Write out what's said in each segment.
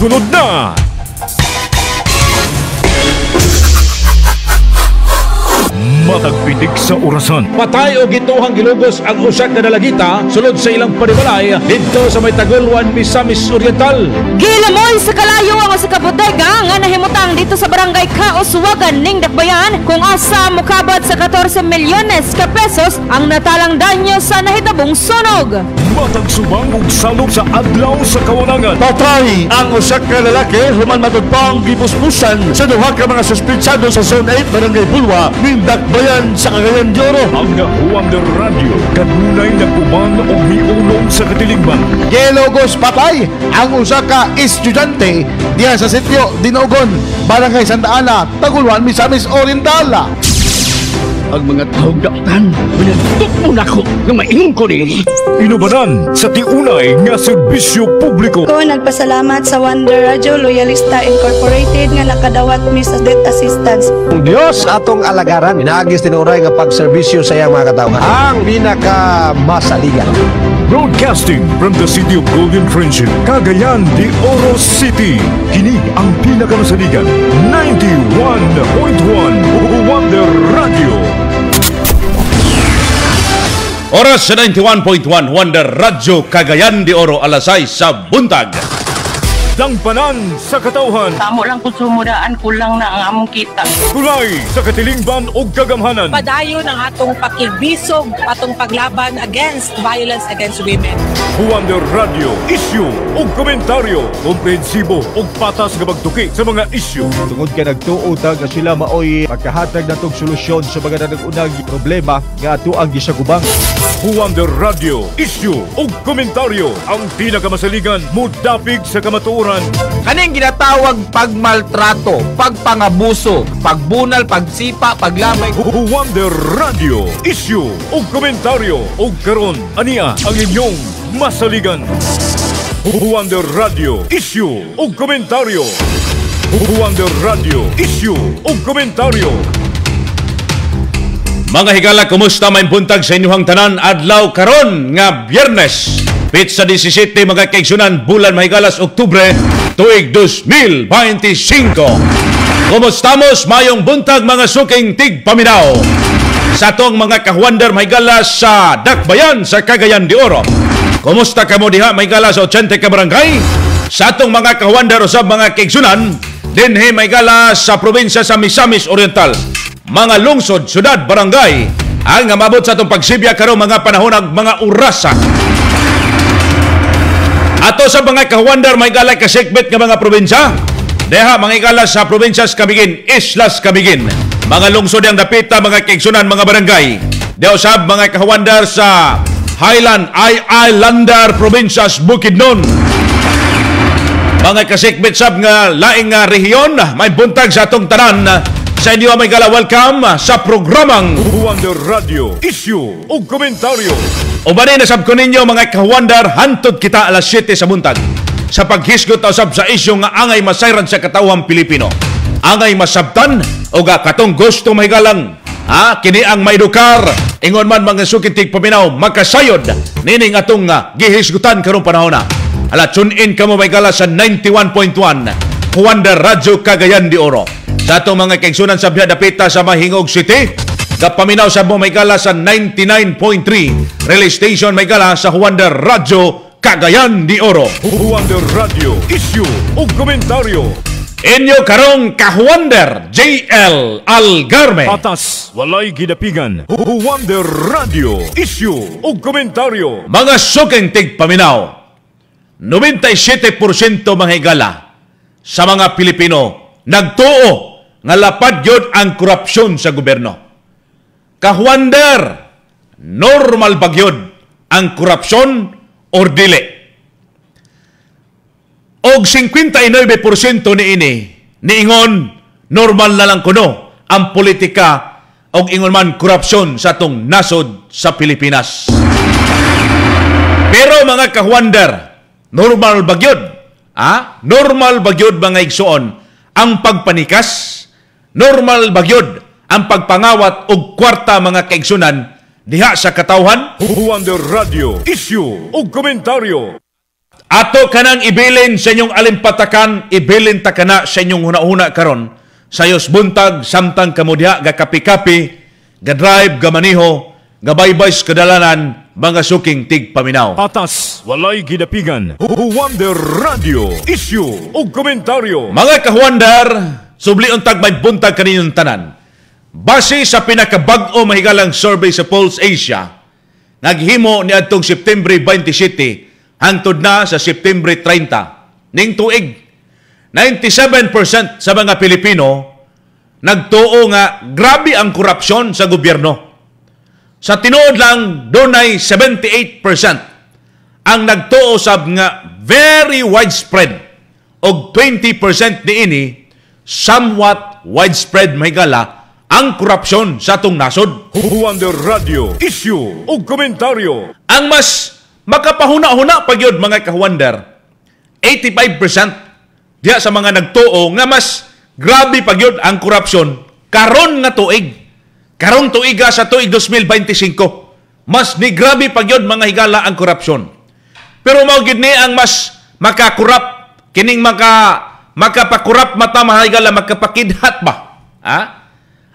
Sunod na! Matagpitik sa orasan. Patay o gituhang gilugos ang usak na dalagita sulod sa ilang panimalay dito sa may Tagulwan, Misamis Oriental. Gilamoy sa kalayo ang sa kabotega nga nahimutang dito sa barangay Kauswagan ning Dakbayan kung asa mukabad sa 14 milyones ka pesos ang natalang danyo sa nahitabong sunog. Matag subang ug salog sa adlaw sa kawanangan. Patay ang usak ka lalaki human matudpang gipuspusan sa duha ka mga suspitsado sa Zone 8 Barangay Bulwa ning Dakbayan sa Cagayan de Oro. Ang Juan de Radio kanunay nagkuman o miulong sa katilingban. Gilugos patay ang usa ka estudyante diha sa sitio Dinogon, Barangay Santa Ana, Tagulwan, Misamis Oriental. Ang mga taong daptan, pinagtok mo na ako ng maingon ko rin. Inubanan sa tiunay nga serbisyo publiko. Ko nagpasalamat sa Wonder Radio Loyalista Incorporated nga nakadawat mi sa death assistance. Ang Diyos atong alagaran, inaagis tinuray nga pagserbisyo sa iyang mga katawhan. Ang pinakamasaligan. Broadcasting from the city of Golden Friendship, Cagayan de Oro City. Kini ang pinakamasaligan, 91.1 Wonder Radio. Oras sa 91.1 Wonder Radio Cagayan de Oro, alas 6 sa buntag. Dangpanan sa katawhan. Tamo lang kung sumudaan, kulang na ang among kita. Tulay sa katilingban o kagamhanan. Padayon ang atong pakilbisog, atong paglaban against violence against women. Wonder Radio, issue o komentaryo. Komprehensibo o patas nga pagtuki sa mga issue. Tungod ka nagtuotag nga sila maoy magkahatag natong solusyon sa mga nag-unang problema nga ato ang gisagubang. Wonder Radio, issue o komentaryo. Ang pinakamasaligan, mudapig sa kamatuoran. Kaning ginatawag pagmaltrato, pagpangabuso, pagbunal, pagsipa, paglamay. Wonder Radio, issue o komentaryo. O karon, ania ang inyong masaligan. Wonder Radio, issue o komentaryo. Wonder Radio, issue o komentaryo. Mga higala, kumusta may buntag sa inyong tanan adlaw karon nga Biyernes. Pizza 17 mga kaigsunan, bulan mahigalas Oktubre, tuig 2025. Kumustamos mayong buntag mga suking tigpaminaw. Sa atong mga kahuander mahigalas sa Dakbayan sa Cagayan de Oro. Kumusta kamo diha mahigalas sa 80 ka barangay? Sa atong mga kahuander usab mga kaigsunan, dinhi mahigalas sa probinsya sa Misamis Oriental. Mga lungsod, syudad, barangay ang mabot sa itong pagsibya karong mga panahon mga orasa. Ato sa mga kahuandar may galay kasikbit nga mga probinsya. Deha mga igala sa probinsyas Camiguin, Islas Camiguin. Mga lungsod ang dapita, mga kaigsunan, mga barangay. Deha usab mga kahuandar sa Highland, Islander, Provinsyas Bukidnon. Mga kasikbit sab nga laing rehiyon, may buntag sa atong tanan. Sa inyo may gala, welcome sa programang Wonder Radio, issue o komentaryo. O ba na sab ko ninyo mga kahuandar, hantod kita alas 7 sa buntag sa paghisgot usab sa isyu nga angay masayran sa katawang Pilipino. Angay masabtan o katong gusto may galang. Kini ang maedukar, ingon man mga sukitig paminaw, makasayod nining atong gihisgutan karong panahon na. Ala, tune in kamo may gala sa 91.1 Wonder Radio Cagayan de Oro. Sa atong mga kaigsunan sa Dapita sa Mahingog City, kapaminaw sa may gala sa 99.3 Relay Station may gala sa Wonder Radio Cagayan de Oro. Wonder Radio, issue o komentaryo. Inyo karong kahuander, JL Algarme. Patas, walay gidapigan. Wonder Radio, issue o komentaryo. Mga suking tigpaminaw, 97% mga higala sa mga Pilipino nagtuo nga lapad yun ang korupsyon sa gobyerno. Kahuander, normal ba yun ang korupsyon or dili? Og 59% niingon normal na lang kuno ang politika og ingon man korupsyon sa atong nasod sa Pilipinas. Pero mga kahuander, normal ba yun? Normal ba yun mga igsoon ang pagpanikas? Normal ba yun ang pagpangawat og kwarta mga kaigsunan diha sa katawhan? Wonder Radio, issue o komentaryo. Ato kanang ibilin sa inyong alimpatakan, ibilin ta kana sa inyong huna-huna karon. Sayos buntag, samtang kamudya, ga kapi-kapi, ga drive, ga maniho, ga baybays kadalanan, mga suking tigpaminaw. Patas, walay gidapigan. Wonder Radio, issue o komentaryo. Mga kahuandar, sublion tag may buntag kaninyong tanan. Base sa pinakabag-o mahigalang survey sa Pulse Asia, naghimo ni adtong September 27 hangtod na sa September 30 ning tuig. 97% sa mga Pilipino nagtuo nga grabe ang korupsyon sa gobyerno. Sa tinuod lang dunay 78% ang nagtuo sab nga very widespread og 20% niini somewhat widespread mahigala ang korupsyon sa atong nasod. Wonder Radio, issue o komentaryo. Ang mas makapahuna-huna pagyod mga kahuandar, 85% diya sa mga nagtuo nga mas grabe pagyod ang korupsyon karon nga tuig. Karon tuiga sa tuig 2025, mas ni grabe pagyod mga higala ang korupsyon. Pero mao gid ni ang mas makakurap kining makapakurap mata mga higala makapakidhat ba? Ha?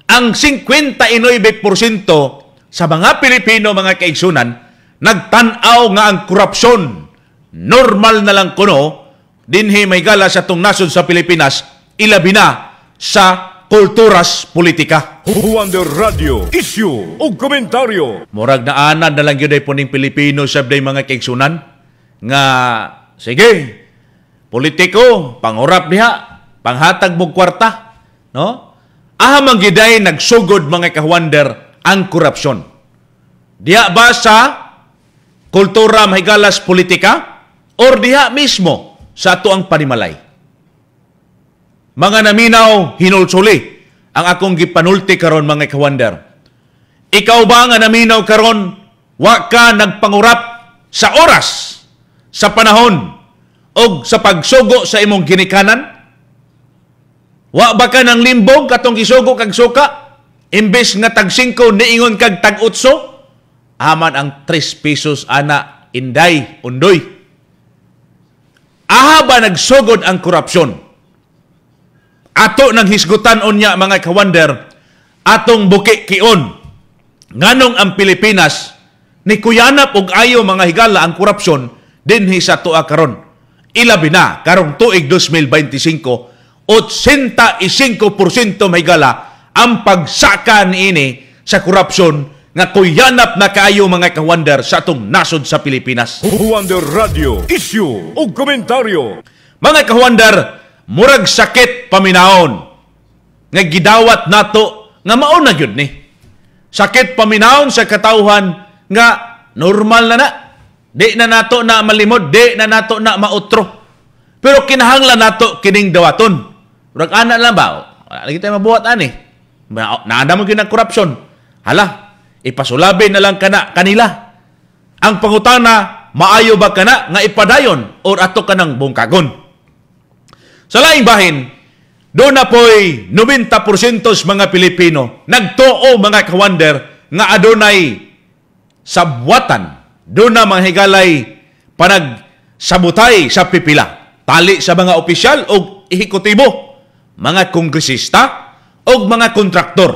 Ang 59% sa mga Pilipino mga kaigsunan nagtan-aw nga ang korupsyon normal na lang kuno dinhi may gala sa tong nasod sa Pilipinas, ilabi na sa kulturas politika. Wonder Radio, issue o komentaryo. Murag na anad na lang yun ay puning Pilipino sabday mga kaigsunan nga sige, politiko, pangurap diha, panghatag mong kwarta, no? Ahamang giday nagsugod mga kahuander ang korupsyon. Diha ba sa kultura mahigalas politika or diha mismo sa ato ang panimalay? Mga naminaw, hinulsuli ang akong gipanulti karon mga kawander. Ikaw ba nga naminaw karon, wa ka nagpangurap sa oras, sa panahon, o sa pagsugo sa imong ginikanan? Wa ba ka ng limbong katong gisugo kag suka? Imbes nga tag 5, niingon kag tag 8? Aman ang 3 pesos ana, inday, undoy. Aha ba nagsugod ang korupsyon? Ato nang hisgutan unya mga kawander, atong buki kion. Nganong ang Pilipinas, ni kuyanap og ayo mga higala ang korupsyon, dinhi sa tuwa karon. Ilabi na, karong tuig 2025, 85% mahigala ang pagsaka niini sa korupsyon nga kuyanap na kaayo mga kawander sa atong nasod sa Pilipinas. Wonder Radio, issue o komentaryo. Mga kawander, murag sakit paminaon nga gidawat nato nga mao na gyud ni. Sakit paminaon sa katawhan nga normal na. Di na nato na malimod, di na nato na mautro. Pero kinahanglan nato kining dawaton. Murag ana lang ba? Wala lagi tayo mabuhat ani. Naanda mo gyud ang korupsyon. Hala, ipasulabi na lang kanila. Ang pangutana, maayo ba kana nga ipadayon or ato kanang bungkagon? Sa laing bahin, doon na po'y 90% mga Pilipino nagtuo mga kawander nga adunay sabwatan. Doon na mga higalay panagsabutay sa pipila. Tali sa mga opisyal o ehekutibo, mga kongresista o mga kontraktor.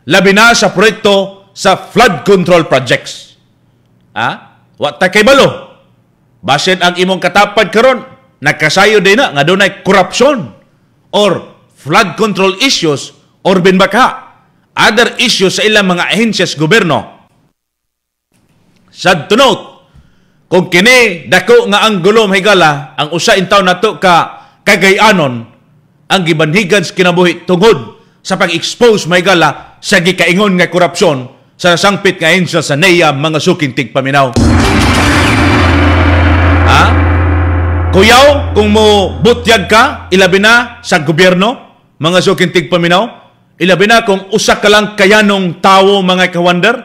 Labi na sa proyekto sa flood control projects. Wa ta kay balo. Basin ang imong katapad karon, nagkasayo din na nga dunay korupsyon or flood control issues or binbaka other issues sa ilang mga ahensyas gobyerno. Sad to note, kung kini dako nga ang gulo mahigala, ang usa in taon nato ka Cagayanon ang gibanhigan sa kinabuhi tungod sa pag-expose mahigala sa gikaingon nga korupsyon sa sangpit nga ahensya sa NEA mga suking tigpaminaw. Kuyaw, kung mo butyag ka, ilabi na sa gobyerno, mga suking tigpaminaw, ilabi na kung usa ka lang kayanong tao mga kawander.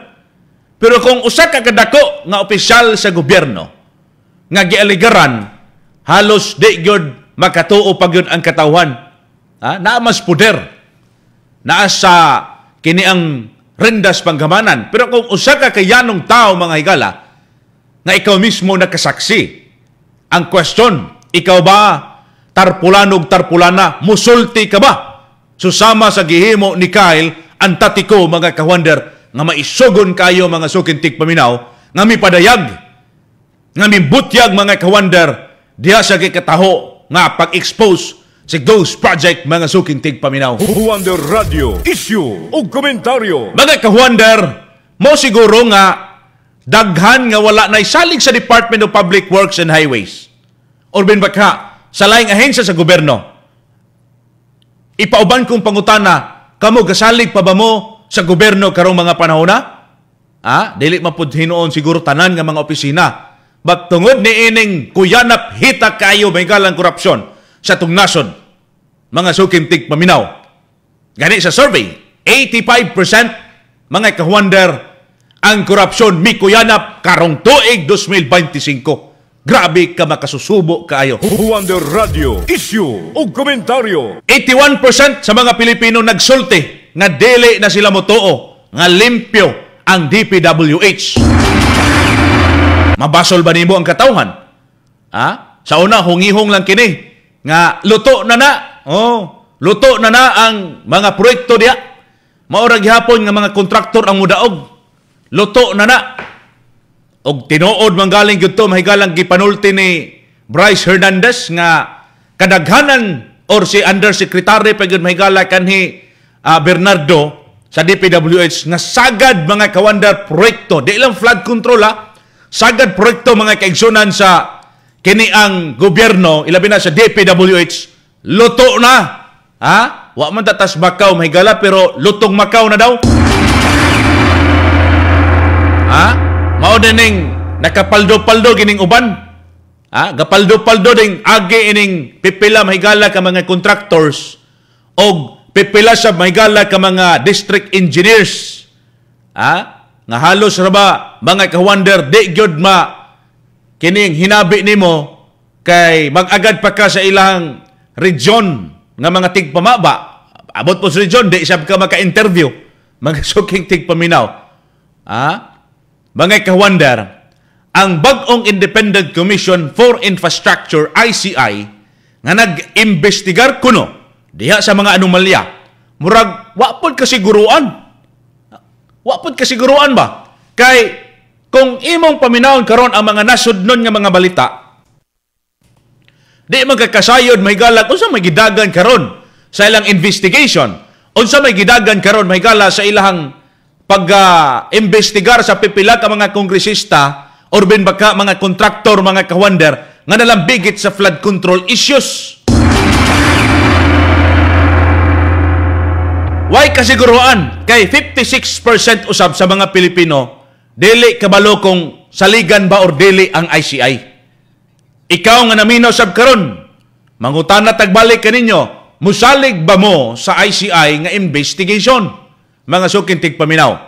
Pero kung usa ka kadako nga opisyal sa gobyerno, nga gialigaran, halos di gyud makatuo pag yun ang katawhan. Naa mas puder. Naa sa kini ang rendas panggamanan. Pero kung usa ka kayanong tao mga higala, nga ikaw mismo nakasaksi, Ang question, ikaw ba tarpulanog tarpulana, musulti ka ba? Susama sa gihimo ni Kyle, antatiko mga kawander, nga maisugon kayo mga sukintig paminaw, nga mipadayag, nga mibutyag mga kawander, diha sa kataho nga pag-expose si Ghost Project mga sukintig paminaw. Kawander Radio, issue o komentaryo. Mga kawander, mo siguro nga daghan nga wala na isalig sa Department of Public Works and Highways. Or bin baka, sa laing ahensya sa gobyerno, ipauban kong pangutana, kamo gasalig pa ba mo sa gobyerno karong mga panahon na? Dili mapud hinoon siguro tanan nga mga opisina. But tungod ni ining kuyanap hita kayo may galang korupsyon sa tung nasod, mga sukintig paminaw. Gani sa survey, 85% mga kawander ang korupsyon mi kuyanap karong tuig 2025. Grabe ka makasusubo kaayo. Kawander Radio, issue o komentaryo. 81% sa mga Pilipino nagsulti nga dili na sila motoo nga limpyo ang DPWH. Mabasol ba nimo ang katawhan? Sa una hungihong lang kini nga luto na na. Luto na na ang mga proyekto diya. Maura gihapon nga mga kontraktor ang mudaog. Luto na na. Og tinuod manggaling gyud to mahigalang gipanulti ni Bryce Hernandez nga kadaghanan or si undersecretary pagud mahigala kanhi Bernardo sa DPWH nga sagad mga kawander proyekto di lang flood control sagad proyekto mga kaigsunan sa kini ang gobyerno ilabi na sa DPWH luto na wa man tatas Macau mahigala pero lutong Macau na daw mao dining nakapaldo-paldo gining uban. Gapaldo-paldo ding agi ining pipila mahigala ka mga contractors og pipila sa mahigala ka mga district engineers. Nga halos ra ba mga kawander di gyud kining hinabi nimo kay mag-agad pa ka sa ilang region nga mga tigpamaba. Abot po sa region di sab ka maka-interview mga suking tigpaminaw. Mga kawander, ang bagong Independent Commission for Infrastructure, ICI, nga nag-imbestigar kuno diha sa mga anomalya, murag wapod kasiguruan. Wapod kasiguruan ba? Kay kung imong paminawon karon ang mga nasudnon nga mga balita, di magkakasayod mahigala unsa may gidagan karon sa ilang investigation, unsa may gidagan karon mahigala sa ilang pag-imbestigar sa pipila ka mga kongresista or bin baka mga kontraktor, mga kawander nga nalambigit sa flood control issues. Why kasiguruan? Kay 56% usab sa mga Pilipino dili kabalo kung saligan ba or dili ang ICI. Ikaw nga naminaw sab karon, mangutana tagbalik kaninyo, musalig ba mo sa ICI nga investigation? Mga sukintig paminaw.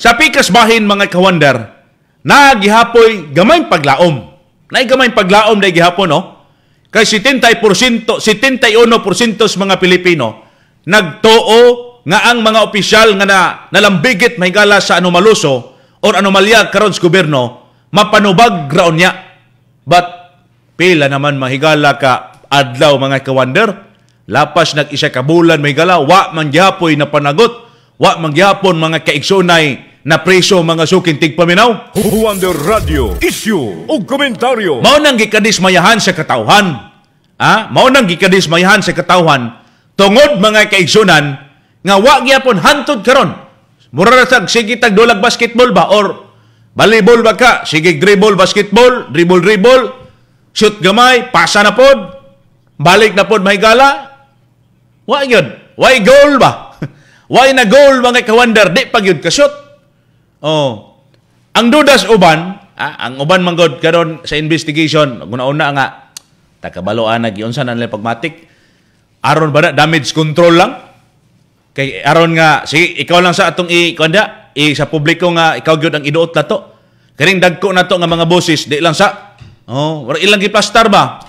Sa pikas bahin mga kawander, nagihapoy gamay paglaom. Gamay paglaom na gihapon, no? Kay 71% sa mga Pilipino nagtuo nga ang mga opisyal nga nalambigit mahigala sa anomaluso or anomalya karon sa gobyerno mapanubag raon niya. But pila naman mahigala ka adlaw mga kawander, lapas nag-isa ka bulan mahigala, wa man gihapoy na panagot. Wa mangyapon mga kaigsunay na preso mga sukintig paminaw. Kawander Radio, issue o komentaryo. Mao nang gikadismayahan sa katawhan. Mao nang gikadismayahan sa katawhan tungod mga kaigsunan nga wa gyapon hantod karon. Mura ra sige tag dulag basketball ba or volleyball ba ka? Sige dribble basketball, dribble, shoot gamay, pasa na pod. Balik na pod mahigala. Wa gyud. Why goal ba? Why na goal mga kawander? Di pag yun ka-shoot. Ang dudas uban, ang uban manggod karon sa investigation, una-una nga, takabaloan na giyonsan ang pagmatik. Aron ba na, damage control lang? Kay aron nga, sige, ikaw lang sa atong sa publiko nga, ikaw gyud ang iduot na to. Karing dagko na to nga mga boses, di lang sa, ilang giplastar ba?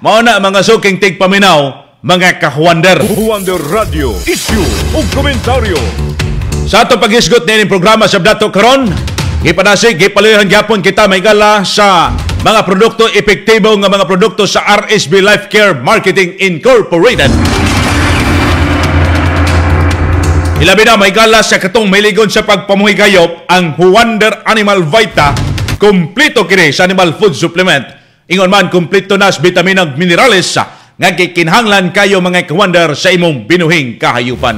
Mao na mga suking tigpaminaw, mga kawander. Kawander Radio, issue o komentaryo. Sa ato pag-isgot na programa sa Dato karon, Gipanasig, gipaluyan gyapon kita may gala sa mga produkto epektibo nga mga produkto sa RSB Life Care Marketing Incorporated. Ilabi na may gala sa katong mailigon sa pagpamuhi gayop ang Wonder Animal Vita. Kompleto kini sa animal food supplement. Ingon man kompleto na sa vitamin ug minerales nga gikinhanglan kayo mga ka-wonder sa imong binuhing kahayupan.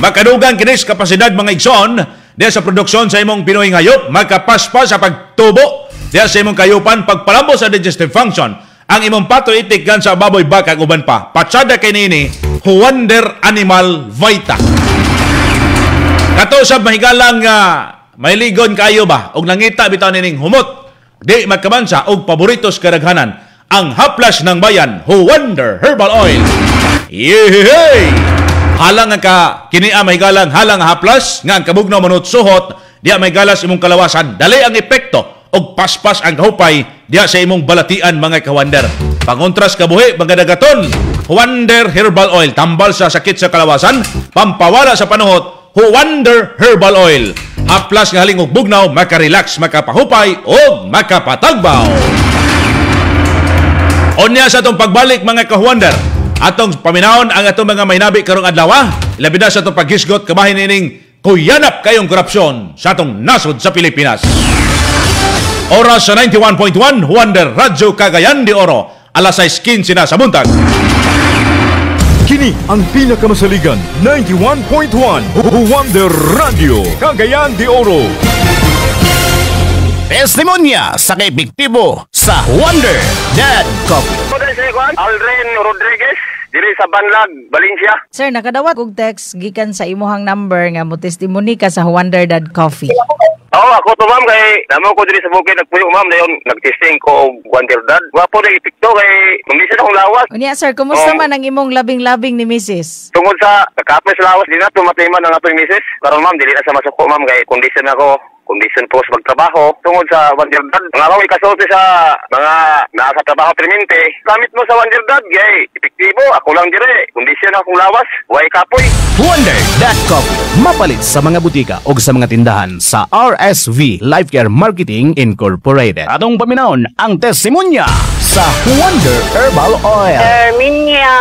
Makadugang kini sa kapasidad mga igsoon diya sa produksyon sa imong binuhing hayop, makapaspas sa pagtubo diya sa imong kahayupan, pagpalambo sa digestive function, ang imong patoitik gan sa baboy, baka ug uban pa. Patsada kay nini Wonder Animal Vita. Kato sa mahigalang mailigon kayo ba og nangita bitaw nining humot, di magkabansa og paboritos kadaghanan ang haplas ng bayan, Wonder Herbal Oil. Yehey! Halang ka kinia may galang halang haplas nga ang kabugnaw manut suhot diya may galas imong kalawasan, dali ang epekto og paspas ang kahupay diya sa imong balatian mga ka-wonder. Pangontras kabuhi mga dagaton, Wonder Herbal Oil tambal sa sakit sa kalawasan, pampawala sa panuhot, Wonder Herbal Oil. Haplas nga haling og bugnaw, makarelax, makapahupay o makapatagbaw. Onya sa atong pagbalik mga ka-wonder, atong paminahon ang atong mga maynabi karong adlaw, labi na sa atong paghisgot kabahin nining kuyanap kayong korupsyon sa atong nasod sa Pilipinas. Oras sa 91.1 Wonder Radyo Cagayan de Oro, alas 6:15 na sa buntag. Kini ang pinakamasaligan 91.1 Wonder Radio Cagayan de Oro. Testimonya sa kaepektibo sa Wonder Dad Coffee. Aldrin Rodriguez, diri sa Banlag, Valencia. Sir, nakadawat kog text gikan sa imuhang number nga mo testimony ka sa Wonder Dad Coffee. Oo, ako to ma'am, kay namo ko diri sa bukid nagpuyo ma'am, dayon nagtesting ko og Wonder Dad. Wapo na ipikto kay mamisan akong lawas. Unya sir, kumusta man ang imong labing-labing ni Mrs.? Tungod sa kakapis lawas, di na tumatiman ang atong Mrs. Karon ma'am, dili na sa masuko ma'am, kay kondisyon ako. Kondisyon po sa magtrabaho tungod sa Wonder Dad. Mga away kasulti sa mga nasa trabaho permente. Gamit mo sa Wonder Dad, gay. Epektibo, ako lang dire. Kondisyon akong lawas, way kapoy. Wonder Dad Coffee. Mapalit sa mga butika o sa mga tindahan sa RSV Life Care Marketing Incorporated. Atong paminahon ang testimonya sa Wonder Herbal Oil. Minya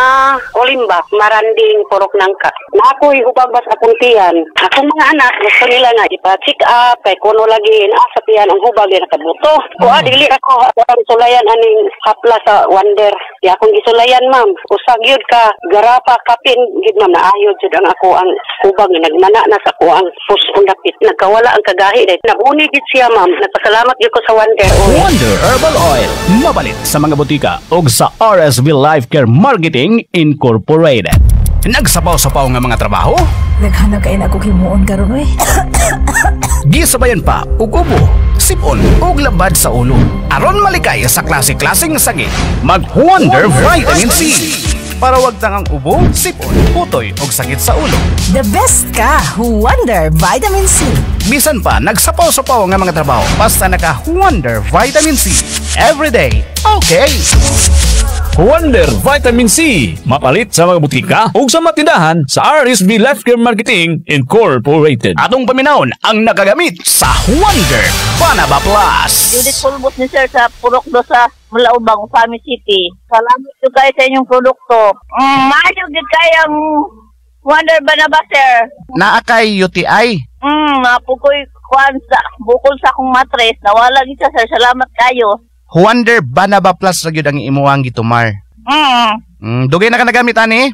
Olimba, Maranding, Purok Nangka. Na ako'y hubabas akong tiyan. Akong mga anak, gusto nila nga ipa-check up, kay kuno lagi sa tiyan ang hubag na nakabuto. Kuha, dili ako ang sulayan aning hapla sa Wonder. Di akong gisulayan, ma'am. Usag yun ka, garapa, kapin, gid ma'am, naayod yun ang ako ang hubag na nagmana na sa ko ang puso dapit. Nagkawala ang kagahi. Nabuni gid siya, ma'am. Nagpasalamat yun ko sa Wonder Oil. Wonder Herbal Oil. Mabalit sa mga butika o sa RSV Life Care Marketing Incorporated. Nagsapaw-sapaw nga mga trabaho? Naghanap kayo na ako himuon karon eh. Gisabayan pa ug ubo, sipon ug labad sa ulo. Aron malikay sa klase-klaseng sakit, mag-Wonder Vitamin C. Para wag tangang ubo, sipon, putoy ug sakit sa ulo. The best ka, Wonder Vitamin C. Bisan pa nagsapaw-sapaw nga mga trabaho, basta naka-Wonder Vitamin C. Everyday, okay. Wonder Vitamin C. Mapalit sa mga butika o sa matindahan sa RSB Life Care Marketing Incorporated. Atong paminahon ang nakagamit sa Wonder Banaba Plus. Judith Pulbos ni Sir sa Purok do sa Mulaubang, Fami City. Salamat po kayo sa inyong produkto. Maayo gid kayang Wonder Banaba, Sir. Naakay UTI? Napukoy kuan sa bukol sa akong matres. Nawala gid siya, Sir. Salamat kayo. Wonder Banaba Plus ra gyud ang imuhang gitumar. Dugay na ka nagamit ani?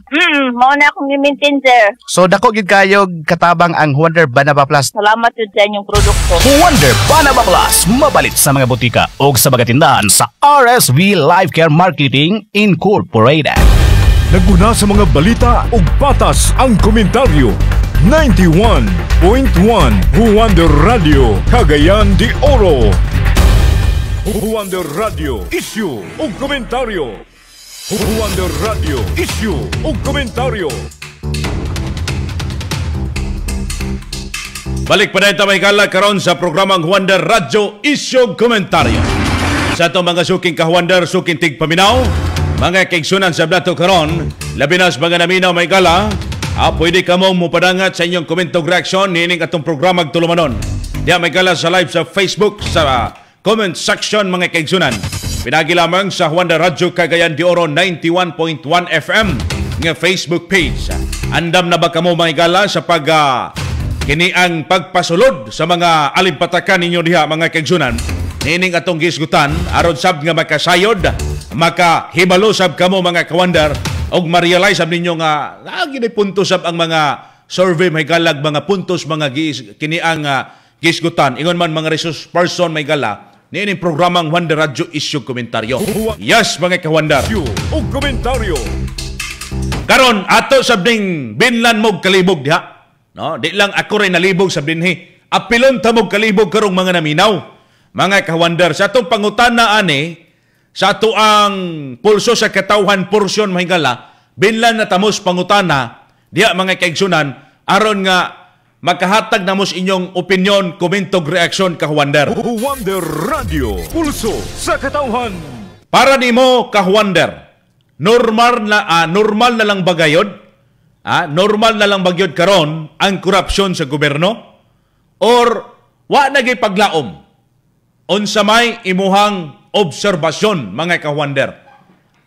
Mao na akong gi-maintain, Sir. So dako gid kayo katabang ang Wonder Banaba Plus. Salamat jud sa inyong produkto. Wonder Banaba Plus mabalit sa mga butika o sa mga tindahan sa RSV Life Care Marketing Incorporated. Naguna sa mga balita ug patas ang komentaryo. 91.1 Wonder Radio Cagayan de Oro. Wonder Radio Issue o komentaryo. Wonder Radio Issue o komentaryo. Balik pa na ito may kala karon sa programang Wonder Radio Issue Komentaryo. Sa itong mga suking ka-Wonder, suking tigpaminaw, mga kaigsunan sa blato karon, labinas mga naminaw may kala, pwede ka mong mupadangat sa inyong komentog reaksyon nining atong programang tulumanon. Diya may gala sa live sa Facebook sa comment section mga kaigsunan. Pinagi lamang sa Juanda Radyo Cagayan de Oro 91.1 FM nga Facebook page. Andam na ba kamo mga gala sa kini ang pagpasulod sa mga alimpatakan ninyo diha mga kaigsunan? Nining atong gisgutan aron sab nga makasayod, makahibalo sab kamo mga kawander og ma-realize sab ninyo nga gini puntos sab ang mga survey may galag mga puntos mga kini ang gisgutan. Ingon man mga resource person may gala nining programang Juanda Radyo Issue Komentaryo. Yes mga kawander. O komentaryo. Karon ato sabding binlan mo kalibog diha. No, di lang ako rin nalibog sa binhi. Apilon ta mo kalibog karong mga naminaw. Mga kawander sa atong pangutana ani sa ato ang pulso sa katawhan porsyon mahigala binlan na tamos pangutana diha mga kaigsunan aron nga makahatag namos inyong opinion, komento, reaksyon kawander. Juanda Radio, pulso sa katawhan. Para nimo kawander, normal na lang bagayod? Normal na lang bagyod karon ang korupsyon sa gobyerno? Or wa nagay paglaom? Unsa may imuhang obserbasyon mga kawander?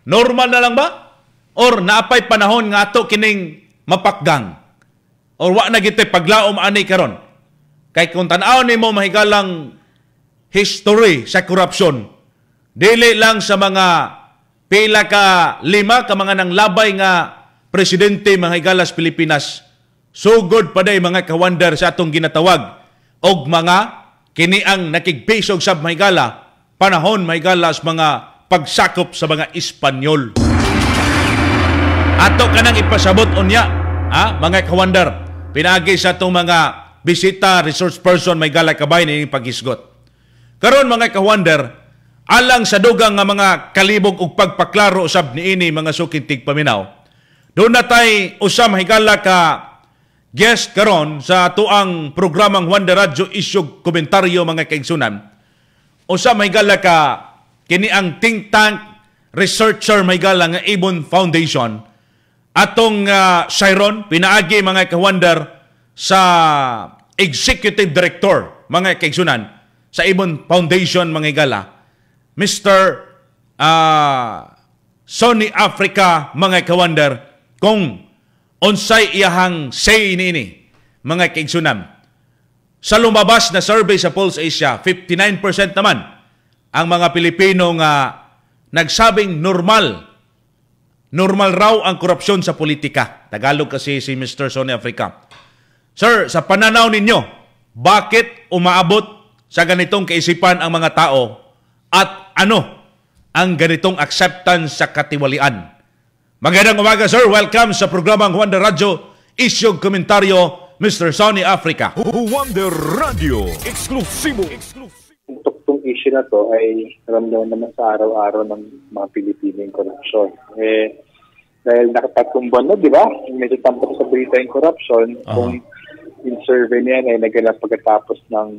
Normal na lang ba? Or naapay panahon nga ato kining mapakgang? Or wa na gitay paglaom ani karon? Kay kung tan-aw nimo mahigalang history sa korupsyon, dili lang sa mga pila ka 5 ka mga nanglabay nga presidente mga higalas Pilipinas, sugod pa day mga kawander sa atong ginatawag og mga kini ang nakigpisog sa mahigala panahon mahigalas mga pagsakop sa mga Espanyol. Ato kanang ipasabot unya mga kawander, pinagi sa itong mga bisita, resource person, may gala kabay na yung paghisgot. Karon mga kawander, alang sa dugang nga mga kalibog ug pagpaklaro usab niini mga sukintig paminaw. Doon na tay usam higala ka guest karon sa tuang programang Juanda Radyo Issue Komentaryo mga kaigsunan. Usam higala ka kini ang think tank researcher higala nga Ibon Foundation. Atong Siron, pinaagi mga kawander sa Executive Director, mga kaigsunan, sa Ibon Foundation, mga igala, Mr. Sonny Africa, mga kawander, kung unsay iyahang say niini, mga kaigsunan. Sa lumabas na survey sa Pulse Asia, 59% naman ang mga Pilipino nga nagsabing normal raw ang korupsyon sa politika. Tagalog kasi si Mr. Sonny Africa. Sir, sa pananaw ninyo, bakit umaabot sa ganitong kaisipan ang mga tao at ano ang ganitong acceptance sa katiwalian? Magandang umaga, sir. Welcome sa programang Juanda Radyo Issue Komentaryo, Mr. Sonny Africa. Juanda Radio, eksklusibo. Itong issue na to ay ramdam naman sa araw-araw ng mga Pilipino yung korupsyon. Dahil nakatatlong buwan na, di ba? Medyo tampok sa balita yung korupsyon. Kung yung survey niyan ay naganap pagkatapos ng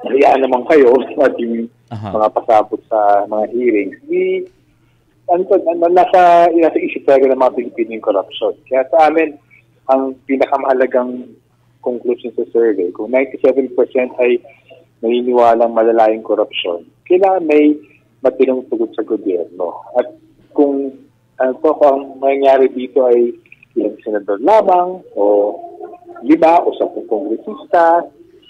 nahiyaan naman kayo at yung mga pasabot sa mga hearings. Nasa isip talaga ng mga Pilipino yung korupsyon. Kaya sa amin, ang pinakamahalagang conclusion sa survey, kung 97% ay naniniwalang malalayang korupsyon, kailangan may matinong tugon sa gobyerno. At kung ang mangyayari dito ay ilang senador lamang o 5 o 10 kongresista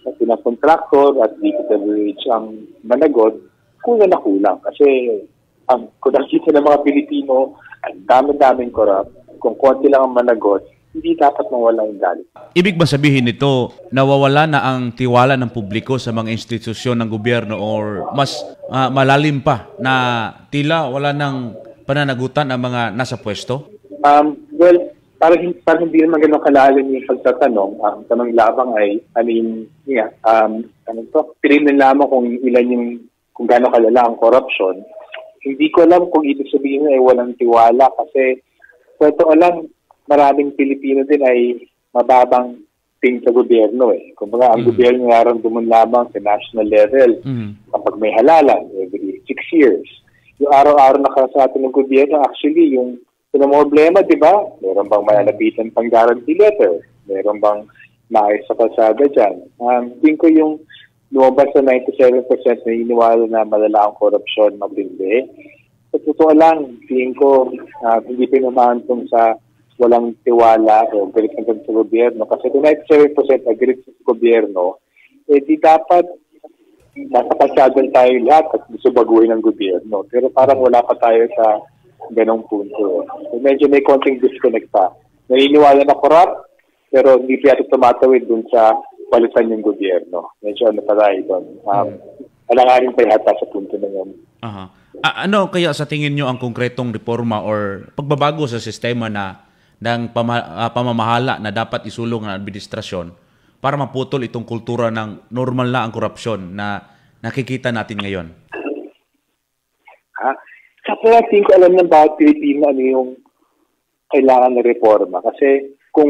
at ilang kontraktor at DPWH ang managot, kulang na kulang. Kasi ang kunakita ng mga Pilipino, ang dami-daming korap, kung konti lang ang managot, hindi dapat mawala yung galit. Ibig ba sabihin nito, nawawala na ang tiwala ng publiko sa mga institusyon ng gobyerno or mas malalim pa na tila wala nang pananagutan ang mga nasa pwesto? Well, parang hindi naman ganun kalalim yung pagtatanong. Ang tanong labang ay, piliin lamang kung ilan kung gano'ng kalala ang korupsyon. Hindi ko alam kung ibig sabihin ay walang tiwala kasi alam, maraming Pilipino din ay mababang tingin sa gobyerno eh. Kung ang gobyerno nararamdaman lamang sa national level kapag may halalan every 6 years. Yung araw-araw nakasati ng gobyerno, actually, yung problema, di ba? Meron bang malalapitan pang guarantee letter? Meron bang maayos sa kalsada dyan? Tingin ko yung lumabas sa 97% na iniwala na malala ang korupsyon, matindi. Sa totoo lang, tingin ko hindi pinumahantong sa walang tiwala o galit sa gobyerno. Kasi kung 97% galit sa gobyerno, di dapat nasa pasyadan tayo lahat at gusto baguhin ng gobyerno. Pero parang wala pa tayo sa ganong punto. So medyo may konting disconnect pa. Naniniwala na corrupt, pero hindi pa ito tumatawid dun sa palitan yung gobyerno. Medyo ano pa tayo doon. Alanganin pa yata sa punto na yun. Ano kaya sa tingin nyo ang konkretong reforma or pagbabago sa sistema ng pamamahala na dapat isulong ng administrasyon para maputol itong kultura ng normal na ang korupsyon na nakikita natin ngayon? Sa tingin ko alam ng bawat Pilipino ano yung kailangan na reforma. Kasi kung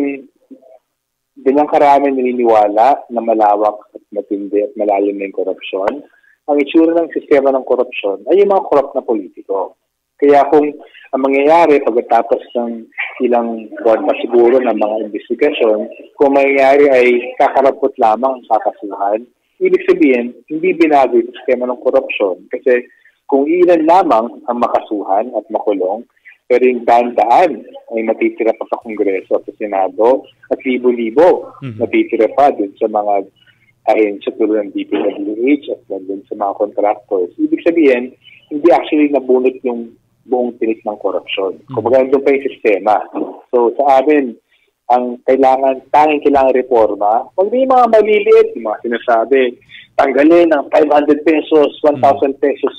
ganyang karami naniniwala na malawak at matindi at malalim na yung korupsyon, ang itsura ng sistema ng korupsyon ay yung mga korrupt na politiko. Kaya kung ang mangyayari pagkatapos ng ilang buwan pa siguro ng mga investigasyon, kung mangyayari ay kakarapot lamang ang kakasuhan, ibig sabihin, hindi binago yung sistema ng korupsyon. Kasi kung ilan lamang ang makasuhan at makulong, pero yung daan-daan ay matitira pa sa Kongreso at sa Senado at libo-libo matitira pa dun sa mga ahensya tulad ng DPWH at dun sa mga contractors. Ibig sabihin, hindi actually nabunot yung buong tinik ng korupsyon. Kumbaga, doon pa yung sistema. So, sa amin, ang tanging kailangan reforma, huwag na yung mga maliliit, yung mga sinasabi, tanggalin ng 500 pesos, 1,000 pesos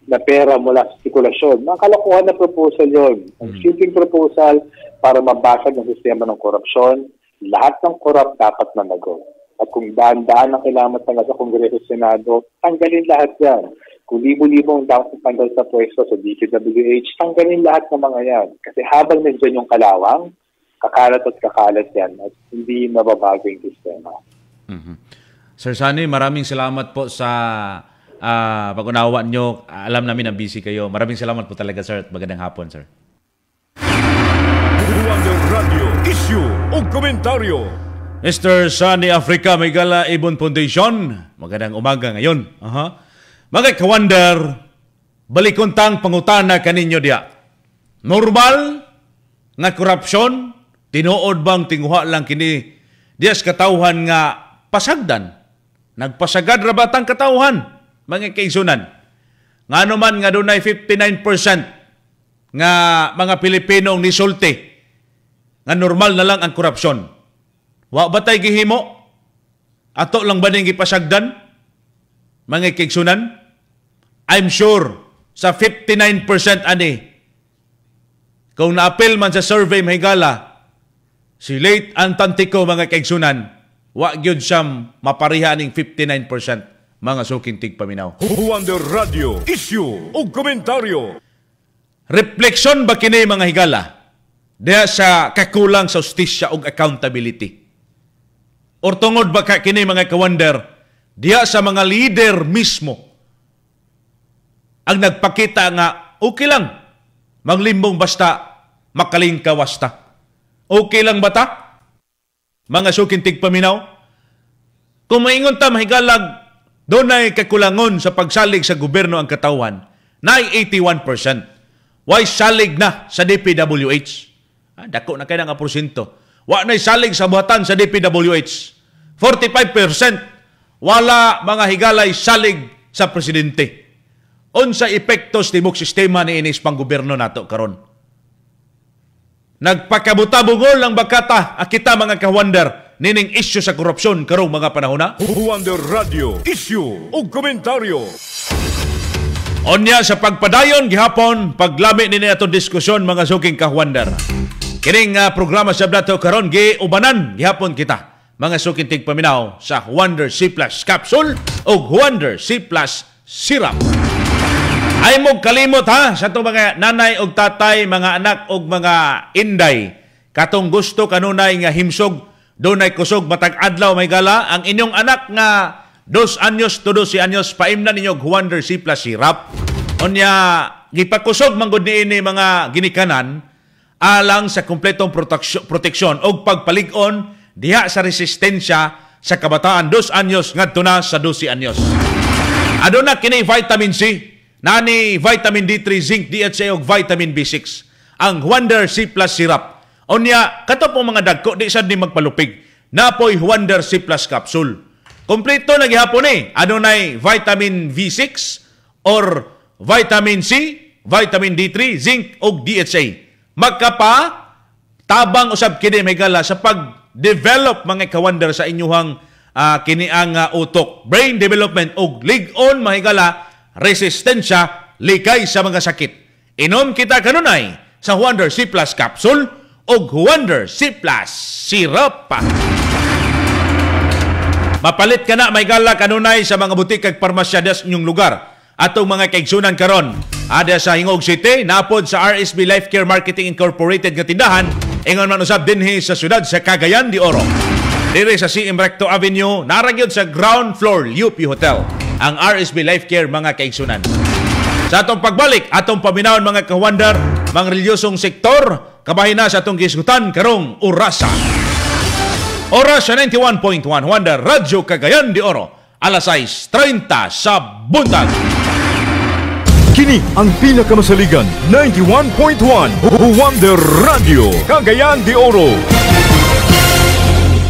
na pera mula sa sirkulasyon. Mga kalokohan na proposal yun. Ang simpleng proposal para mabasag ang sistema ng korupsyon, lahat ng korrupt dapat managot. At kung daan-daan ang kailangan matanggal sa Kongreso at Senado, tanggalin lahat yan. Kung libo-libong dapat tanggal sa pwesto sa DPWH, tanggalin lahat ng mga yan. Kasi habang nandiyan yung kalawang, kakalat at kakalat yan at hindi mababago yung sistema. Sir Sunny, maraming salamat po sa pag-unawa nyo. Alam namin na busy kayo. Maraming salamat po talaga, sir, at magandang hapon, sir. Wonder Radio, issue o komentaryo. Mr. Sunny Africa Maygala Ibon Foundation, magandang umaga ngayon. Mga ka-wonder, balikontang pangutana kaninyo diya. Normal nga korupsyon, tinuod bang tinguha lang kini diyas katawhan nga pasagdan? Nagpasagad rabatang katawhan, mga kaigsunan. Nga naman nga doon ay 59% nga mga Pilipinong nisulti nga normal na lang ang korupsyon. Wa ba tayo gihimo? Ato lang ba ning ipasagdan? Mga kaigsunan? I'm sure sa 59% ani, kung na-appeal man sa survey mahigala, si late Antantico mga kaigsunan, wa gyud siyang mapariha ning 59% mga suking tigpaminaw. Wonder Radio, issue o komentaryo. Refleksyon ba kini mga higala diha sa kakulang sa hustisya ug accountability? Or tungod ba kini mga ka-wonder diha sa mga leader mismo ang nagpakita nga okay lang manglimbong basta makaling kawasta? Okay lang ba ta? Mga suking tigpaminaw? Kung maingon ta mahigalag doon ay kakulangon sa pagsalig sa gobyerno ang katawan na ay 81%. Why salig na sa DPWH? Dako na kayo nga porsyento. Wa na'y salig sa buhatan sa DPWH. 45% wala mga higalay salig sa presidente. Unsa epektos tibok sistema ni inis pang gobyerno nato karon? Nagpakabutabungol lang bakata kita mga ka-wonder nining issue sa korupsyon karong mga panahon na? Wonder Radio, issue o komentaryo. Onya sa pagpadayon gihapon paglami ni atong diskusyon mga suking ka-wonder. Kining programa sa dato karon giubanan gihapon kita mga suking tigpaminaw sa Wonder C Plus Capsule o Wonder C Plus Syrup. Ay mo kalimot ha sa itong mga nanay og tatay, mga anak og mga inday. Katong gusto kanunay nga himsog, dunay kusog matag adlaw may gala, ang inyong anak nga 2 anyos to 12 anyos paimnan ninyo Wonder C Plus Syrup. Unya gipakusog manggod niini mga ginikanan alang sa kompletong proteksyon og pagpalig-on diha sa resistensya sa kabataan 2 anyos ngadto na sa 12 anyos. Aduna kini vitamin C, nani vitamin D3, zinc, DHA ug vitamin B6. Ang Wonder C Plus Syrup. Unya kato po mga dagko di sad ni magpalupig. Napoy Wonder C Plus Capsule. Kompleto na gihapon ni. Adunay vitamin V6 or vitamin C, vitamin D3, zinc ug DHA. Magkapa tabang usab kini megala sa pag-develop mga ka-wonder sa inyuhang kini ang utok, brain development ug lig-on mahigala resistensya likay sa mga sakit. Inom kita kanunay sa Wonder C Plus Capsule ug Wonder C Plus Syrup. Mapalit ka na mahigala kanunay sa mga butik kag parmasya des inyong lugar. Atong mga kaigsunan karon ada sa Hingog City, napod sa RSB Life Care Marketing Incorporated nga tindahan, ingon man usab dinhi sa syudad sa Cagayan de Oro. Dire sa CM Recto Avenue, naragyod sa ground floor UP Hotel, ang RSB Life Care mga kaigsunan. Sa atong pagbalik, atong paminawon mga ka-wonder, mga reliyosong sektor, kabahin na sa atong gisgutan karong orasa. Oras sa 91.1 Wonder Radyo Cagayan de Oro, alas 6:30 sa buntag. Kini ang pinakamasaligan 91.1 Wonder Radio Cagayan de Oro.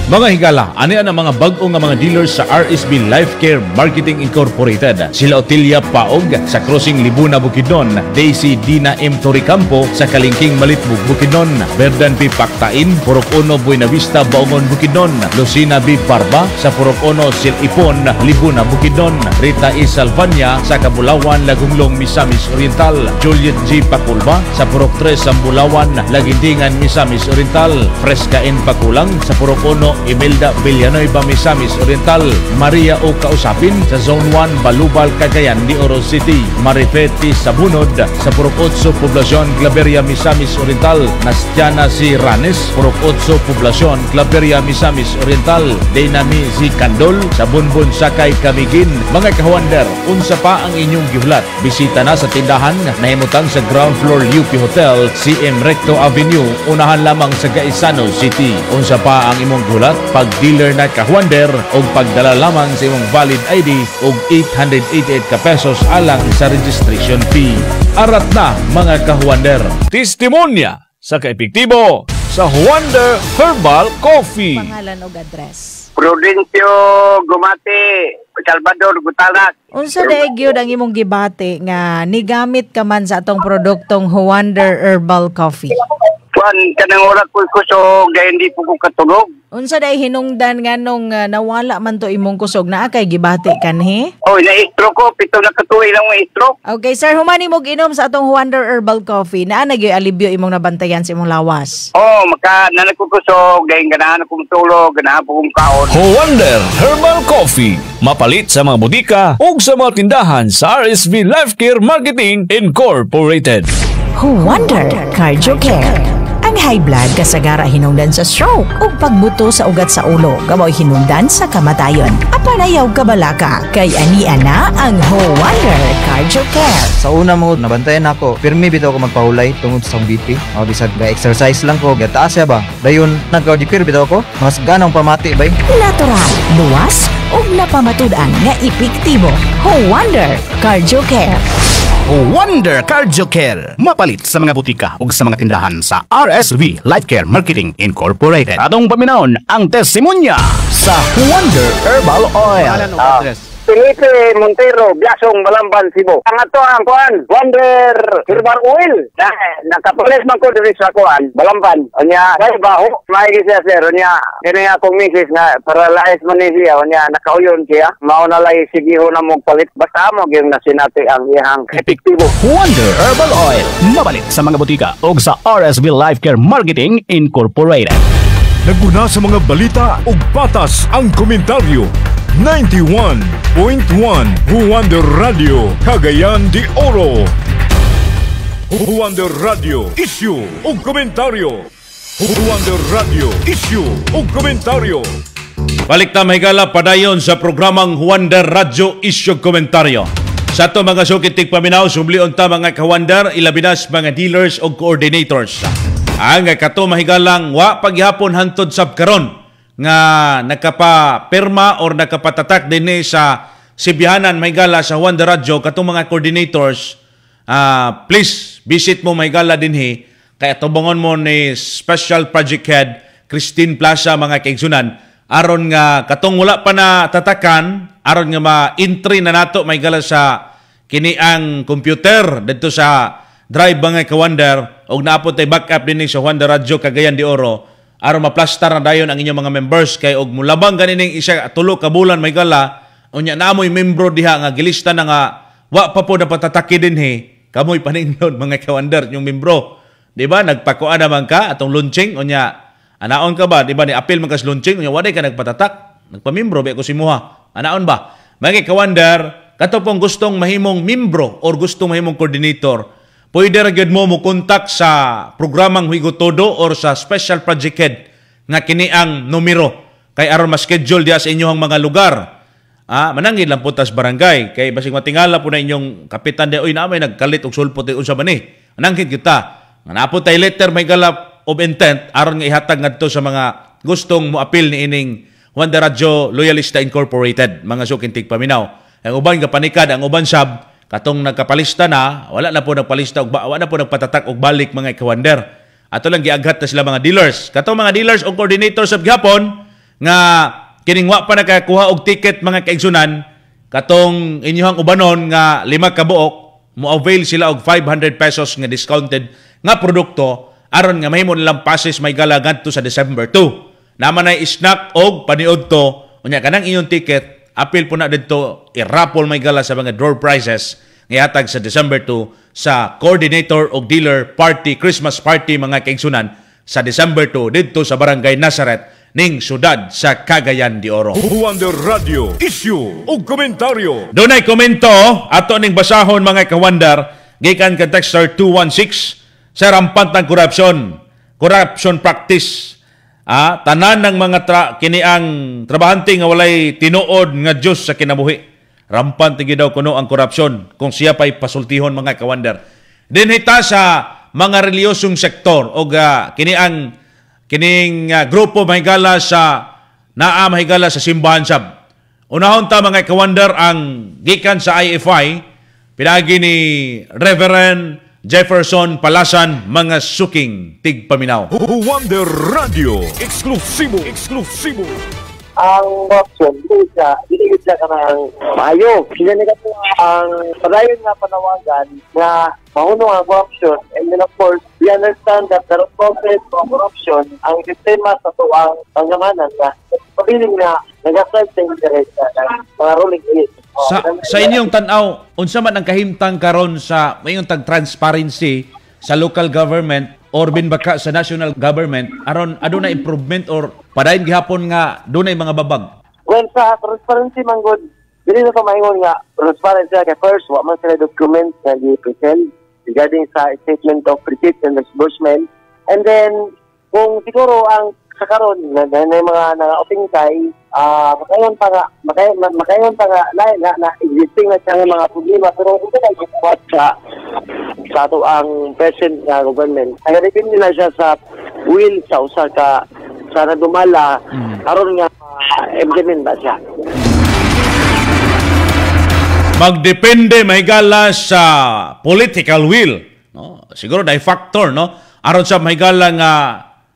Mga higala, ani ang mga bag-o nga mga dealers sa RSB Life Care Marketing Incorporated. Sila Otilia Paog sa Crossing Libuna, Bukidnon, Daisy Dina M. Toricampo sa Kalingking Malitbug, Bukidnon, Verdan B. Paktain, Purok 1 Buena Vista, Baongon, Bukidnon, Lucina B. Parba sa Purok 1 Silipon, Libuna, Bukidnon, Rita E. Salvania sa Kabulawan, Lagunglong, Misamis Oriental, Juliet G. Pakulba sa Purok 3 Sambulawan, Lagindingan, Misamis Oriental, Fresca N. Pakulang sa Purok 1 Imelda Villanueva, Misamis Oriental, Maria O. Kausapin sa Zone 1 Balubal, Cagayan de Oro City, Marifeti Sabunod sa Purok 8 Poblacion, Claveria, Misamis Oriental, Nastiana C. Ranes, Purok 8 Poblacion, Claveria, Misamis Oriental, Dynami C. Candol sa Bunbun, Sakay, Camiguin. Mga ka-wonder, unsa pa ang inyong gihulat? Bisita na sa tindahan na himutan sa ground floor UP Hotel, CM Recto Avenue, unahan lamang sa Gaisano City. Unsa pa ang imong gulat? Pag-dealer na ka-wonder o pagdala lamang sa imong valid ID o 888 ka pesos alang sa registration fee. Arat na mga ka-wonder. Testimonya sa kaepektibo sa Wonder Herbal Coffee. Pangalan o address? Prudencio Gumati, Salvador Gutalas. Unsa daig gyud ang imong gibati nga nigamit ka man sa atong produktong Wonder Herbal Coffee? Kuan kanang ora ko kusog gay hindi po ko katulog. Unsa day hinungdan nganong nawala man to imong kusog naa kay gibati kanhi? Oh, na-stroke ko, 7 na katuig lang ma-stroke. Okay, sir, humani mo ginom sa atong Wonder Herbal Coffee. Naa nagyoy alibyo imong nabantayan sa imong lawas. Oh, maka nanagkukusog, gayong ganahan akong tulog, ganahan po kong kaon. Wonder Herbal Coffee. Mapalit sa mga butika o sa mga tindahan sa RSB Life Care Marketing Incorporated. Wonder Cardio Care. Ang high blood kasagara hinungdan sa stroke o pagbuto sa ugat sa ulo, gamoy hinungdan sa kamatayon. Apanayaw kabalaka, kay ania na ang Wonder Cardio Care. Sa una mo, nabantayan ako, pirmi bitaw ko magpahulay tungod sa BP. O bisag ga-exercise lang ko, gataas ya ba? Dayon, nagka-audipir bitaw ko, mas ganang pamati bay. Natural, luwas, o napamatudan nga epektibo. Wonder Cardio Care. Wonder Cardio Care. Mapalit sa mga butika ug sa mga tindahan sa RSV Life Care Marketing Incorporated. Atong paminawon ang testimonya sa Wonder Herbal Oil. Felipe Montero, Biasong, Balamban, Cebu. Ang ato ang kuan, Wonder Herbal Oil. Nakapulis man ko diri sa kuan, Balamban. Onya, kay baho, maigi siya sir. Onya, kini akong misis na paralyzed man niya. Onya, nakauyon siya. Mao na lay sigiho na mong palit. Basta mo gyud na sinati ang iyang epektibo. Wonder Herbal Oil. Mapalit sa mga butika ug sa RSV Life Care Marketing Incorporated. Naguna sa mga balita ug patas ang komentaryo. 91.1 Wonder Radio Cagayan de Oro. Wonder Radio Issue ug komentaryo. Wonder Radio Issue ug komentaryo. Balik ta mahigala padayon sa programang Wonder Radio Issue Komentaryo. Sa ato mga sukitig paminaw, sublion ta mga ka-wonder, ilabinas mga dealers o coordinators. Ang kato mahigalang wa paghihapon hantod sab karon nga nakapapirma or nakapatatak din sa Sibihanan Maygala sa Juan de Radyo katong mga coordinators, please visit mo Maygala dinhi kay tubangon mo ni Special Project Head Christine Plaza mga kaigsunan aron nga katong wala pa na tatakan aron nga ma-entry na nato Maygala sa kini ang computer dito sa drive mga ka-Wonder og naapod tay backup dinhi sa Juan de Radyo Cagayan de Oro aron maplastar na dayon ang inyong mga members kay og mulabang ganing isa tulo ka bulan Maygala unya naamoy membro diha nga gilista na nga wa pa po na patataki dinhi kamoy paningnod mga ka-Wonder yung membro, di ba? Nagpakuan naman ka atong launching unya anaon ka ba, di ba? Ni appeal man kas launching unya wala ka nagpatatak, nagpamimbro ba ko simuha. Anaon ba? Mga ka-Wonder, kato pong gustong mahimong membro or gustong mahimong coordinator, pwede ra gyud mo kontak sa programang Huigo Todo or sa Special Project Head nga kini ang numero kay aron ma-schedule diha sa inyong mga lugar. Manangin lang po tas barangay kay basig matingala po na inyong kapitan de oy naamay nagkalit og sulpot unsa man ni manangin kita nga napod tay letter may galap of intent aron nga ihatag ngadto sa mga gustong moapil ni ining Juan de Radyo Loyalista Incorporated mga sukintig paminaw ang uban nga panikad ang uban sab katong nagkapalista na wala na po nagpalista og wala na po nagpatatak og balik mga ka-Wonder ato lang giaghat na sila mga dealers katong mga dealers o coordinators sa gihapon nga kining wa pa nakakuha og ticket mga kaigsunan katong inyong ubanon nga 5 ka buok mo-avail sila og 500 pesos nga discounted nga produkto aron nga mahimo nilang passes Maygala ngadto sa December 2. Naman ay snack og paniudto unya kanang inyong ticket apil po na didto i-raffle Maygala sa mga draw prizes nga hatag sa December 2 sa coordinator og dealer party Christmas party mga kaigsunan sa December 2 didto sa Barangay Nazareth ning syudad sa Cagayan de Oro. Juan de Radyo, issue o komentaryo. Dunay komento ato ning basahon mga ka-Wonder gikan ka texter 216 sa rampant ng corruption practice. Tanan ng mga kini ang trabahante nga walay tinuod nga Dios sa kinabuhi. Rampant igi daw kuno ang korupsyon kung siya pa'y pasultihon mga ka-Wonder. Dinhita sa mga reliyosong sektor o kining grupo mahigala sa mahigala sa simbahan sab. Unahon ta mga ka-Wonder ang gikan sa IFI pinagi ni Reverend Jefferson Palasan mga suking tigpaminaw. Wonder Radio, eksklusibo. Ang option, hindi siya ka ng maayo. Sinanigat po ang padayon nga panawagan na mahuno ang corruption. And then of course, we understand that the process of corruption, ang sistema sa tuwang panggamanan na pabiling na nag-asal sa interest ng mga ruling elite. Sa inyong tanaw, unsa man ang kahimtang karon sa mayong tag-transparency sa local government or binbaka sa national government aron aduna improvement or padayon gihapon nga dunay mga babag? Well, sa transparency manggod, dili na to maingon nga transparency kay first wa man sila documents nga gi-present regarding sa statement of receipts and disbursement. And then kung siguro ang sa karon na mga nanga-opingkay makayon pa nga na existing na siya mga problema pero kung sila gikuwat sa ato ang present nga government ay depende na siya sa will sa usa ka sa nadumala aron nga implement ba siya. Magdepende mahigala sa political will, no? Siguro dai factor, no? Aron sa mahigala nga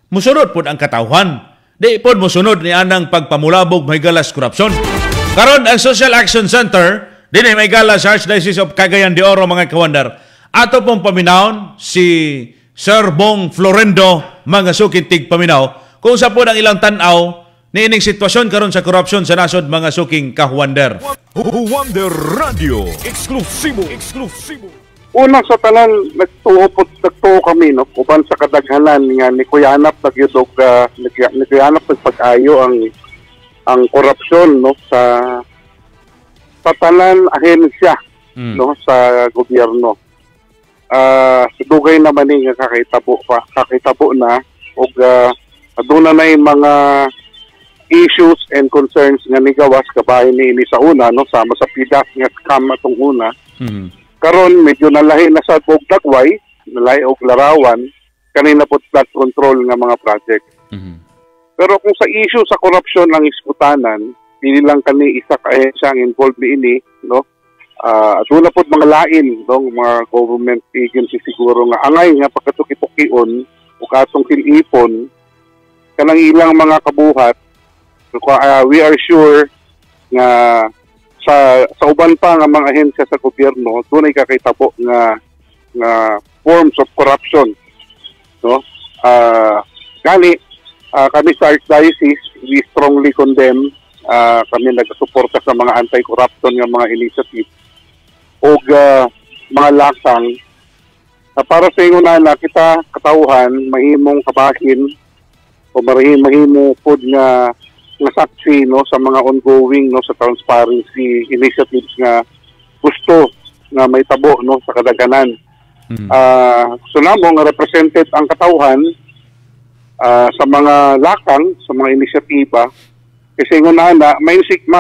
musunod pud ang katawhan. Di pud musunod ni anang pagpamulabog mahigala sa korupsyon. Karon ang Social Action Center dinhi mahigala sa Archdiocese of Cagayan de Oro mga ka-Wonder. Ato pong paminawon si Sir Bong Florendo mga suking paminaw kung sa po ang ilang tanaw ni ining sitwasyon karon sa korupsyon sa nasod mga suking ka-Wonder. Wonder Radio, eksklusibo. Unang sa tanan nagtuo kami no uban sa kadaghanan nga ni kuyanap nagyudog ni kuyanap pag-ayo ang korupsyon no sa tanan ahensya no sa gobyerno. Dugay naman ni nga kakitabo na og aduna na yung mga issues and concerns nga nigawas kabahin ni sa una no sama sa PDAC nga scam atong una. Karon medyo nalahi na sa dagway, nalahi og larawan kanina po flood control nga mga project. Pero kung sa issue sa korupsyon ang isputanan, pili lang kani isa ka ahensya ang involved niini, no? Wala po mga lain, no? Mga government agency siguro nga angay nga pagkatuki-tukion o katong silipon kanang ilang mga kabuhat. So, we are sure nga sa uban pa nga mga ahensya sa gobyerno dunay kakitabo nga forms of corruption, no? Kami sa Archdiocese, we strongly condemn, kami nagsuporta sa mga anti-corruption nga mga initiative o mga lasang para sa inyo na kita katauhan mahimong kabahin o mahimo pod nga saksi, no, sa mga ongoing, no, sa transparency initiatives nga gusto nga may tabo, no, sa kadaganan. So namo nga represented ang katauhan sa mga lakang, sa mga inisyatiba, kasi na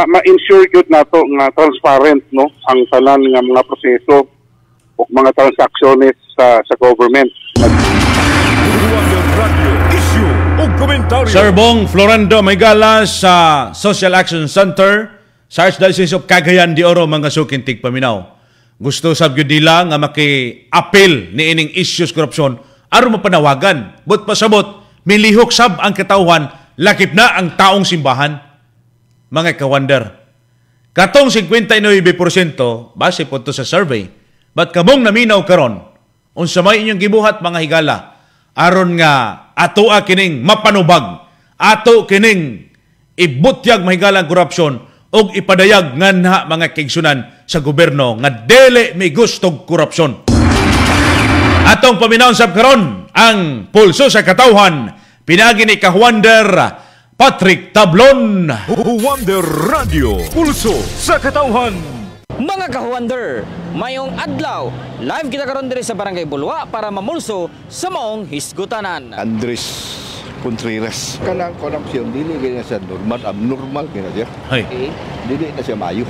ma-ensure yun nato nga transparent, no, ang tanan nga mga proseso o mga transacciones sa government. Sir Bong Florando Maygala sa Social Action Center sa Archdiocese of Cagayan de Oro, mga sukintig paminaw. Gusto sab gyud nila nga maki-appeal ni ining issues korupsyon aron mapanawagan. But pasabot milihok sab ang katawhan, lakip na ang taong simbahan. Mga kawander, katong 59% base po to sa survey, but kamong naminaw karon, unsa may inyong gibuhat mga higala, aron nga atoa kining mapanubag, ato kining ibutyag mahigala ang korupsyon, og ipadayag nga mga kaigsunan sa gobyerno nga dili may gustong korupsyon. Atong paminaw sab karon ang pulso sa katawhan, pinagi ni Kahuander Patrick Tablon. Huwander Radio, pulso sa katawhan. Mga Kahuander, mayong adlaw, live kita karon diri sa Barangay Bulwa para mamulso sa maong hisgutanan. Andres Contreras. Kanang korupsyon, dili na siya normal, abnormal kaya siya. Hey. Dili na siya mayo.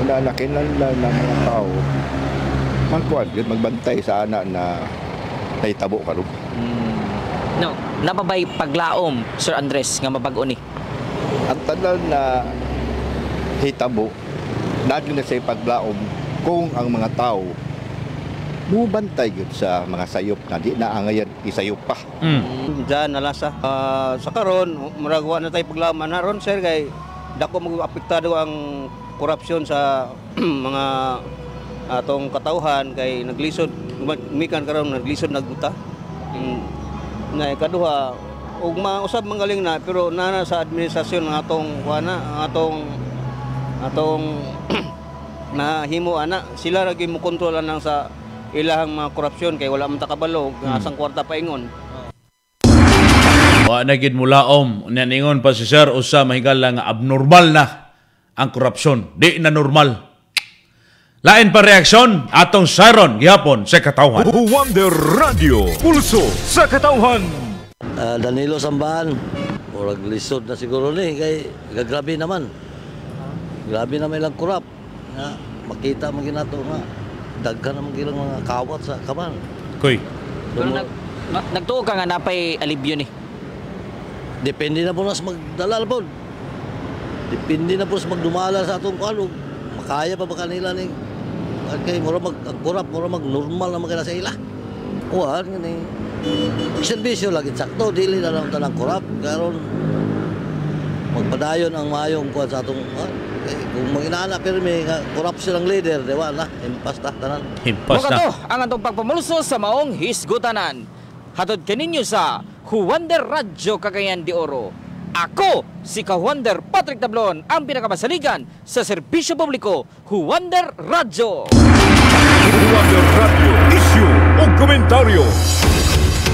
Una na kinala ng mga tao, magkuhan yun, magbantay sa anak na naitabo ka rin. No, napabay paglaom, Sir Andres, nga mabag-o ni? Ang tanan na hitabo, naging na sa paglaom kung ang mga tao mubantay yun sa mga sayop na di na angayan isayop pa. Diyan nalasa. Sa karon, maragawa na tayo paglaman naron, sir, kay dako mag-apektado ang korupsyon sa mga atong katauhan kay naglisod, mikan karon naglisod nagbuta. Na ikaduha ug mausab manggaling na pero nana sa administrasyon ng atong atong nahimo ana sila lagi mo kontrolan nang sa ilahang mga korupsyon kay wala man ta kabalo asang kwarta paingon. Wa na gid mulaom naningon pa si Sir usa mahigala nga abnormal na ang korupsyon, di na normal. Lain pa reaksyon atong Sharon gihapon sa katawhan. Huwander Radio, pulso sa katawhan. Danilo Sambahan, murag lisod na siguro ni kay gagrabe naman. Grabe na may lang kurap. Nga makita man ginato nga daghan naman gilang mga kawat sa kaban. Koy. Pero nagtuo ka nga napay alibyo ni. Depende na po na sa magdalal po. Depende na po sa magdumala sa atong kuano. Makaya pa ba kanila ni kay mura magkurap, mura mag-normal na magkala sa ila. Uwan, gani. Serbisyo lagi sakto, dili na lang tanang kurap. Karon magpadayon ang mayong kuwan sa atong kung mag-inaana pero may korupsyon ang leader, di ba na? Impas na, tanan. Impas na. Mga to, ang atong pagpamulso sa maong hisgutanan. Hatod kaninyo sa Huwander Radio Cagayan de Oro. Ako, si Kahuander Patrick Tablon, ang pinakabasaligan sa serbisyo publiko, Huwander Radio. Huwander Radio, issue o komentaryo.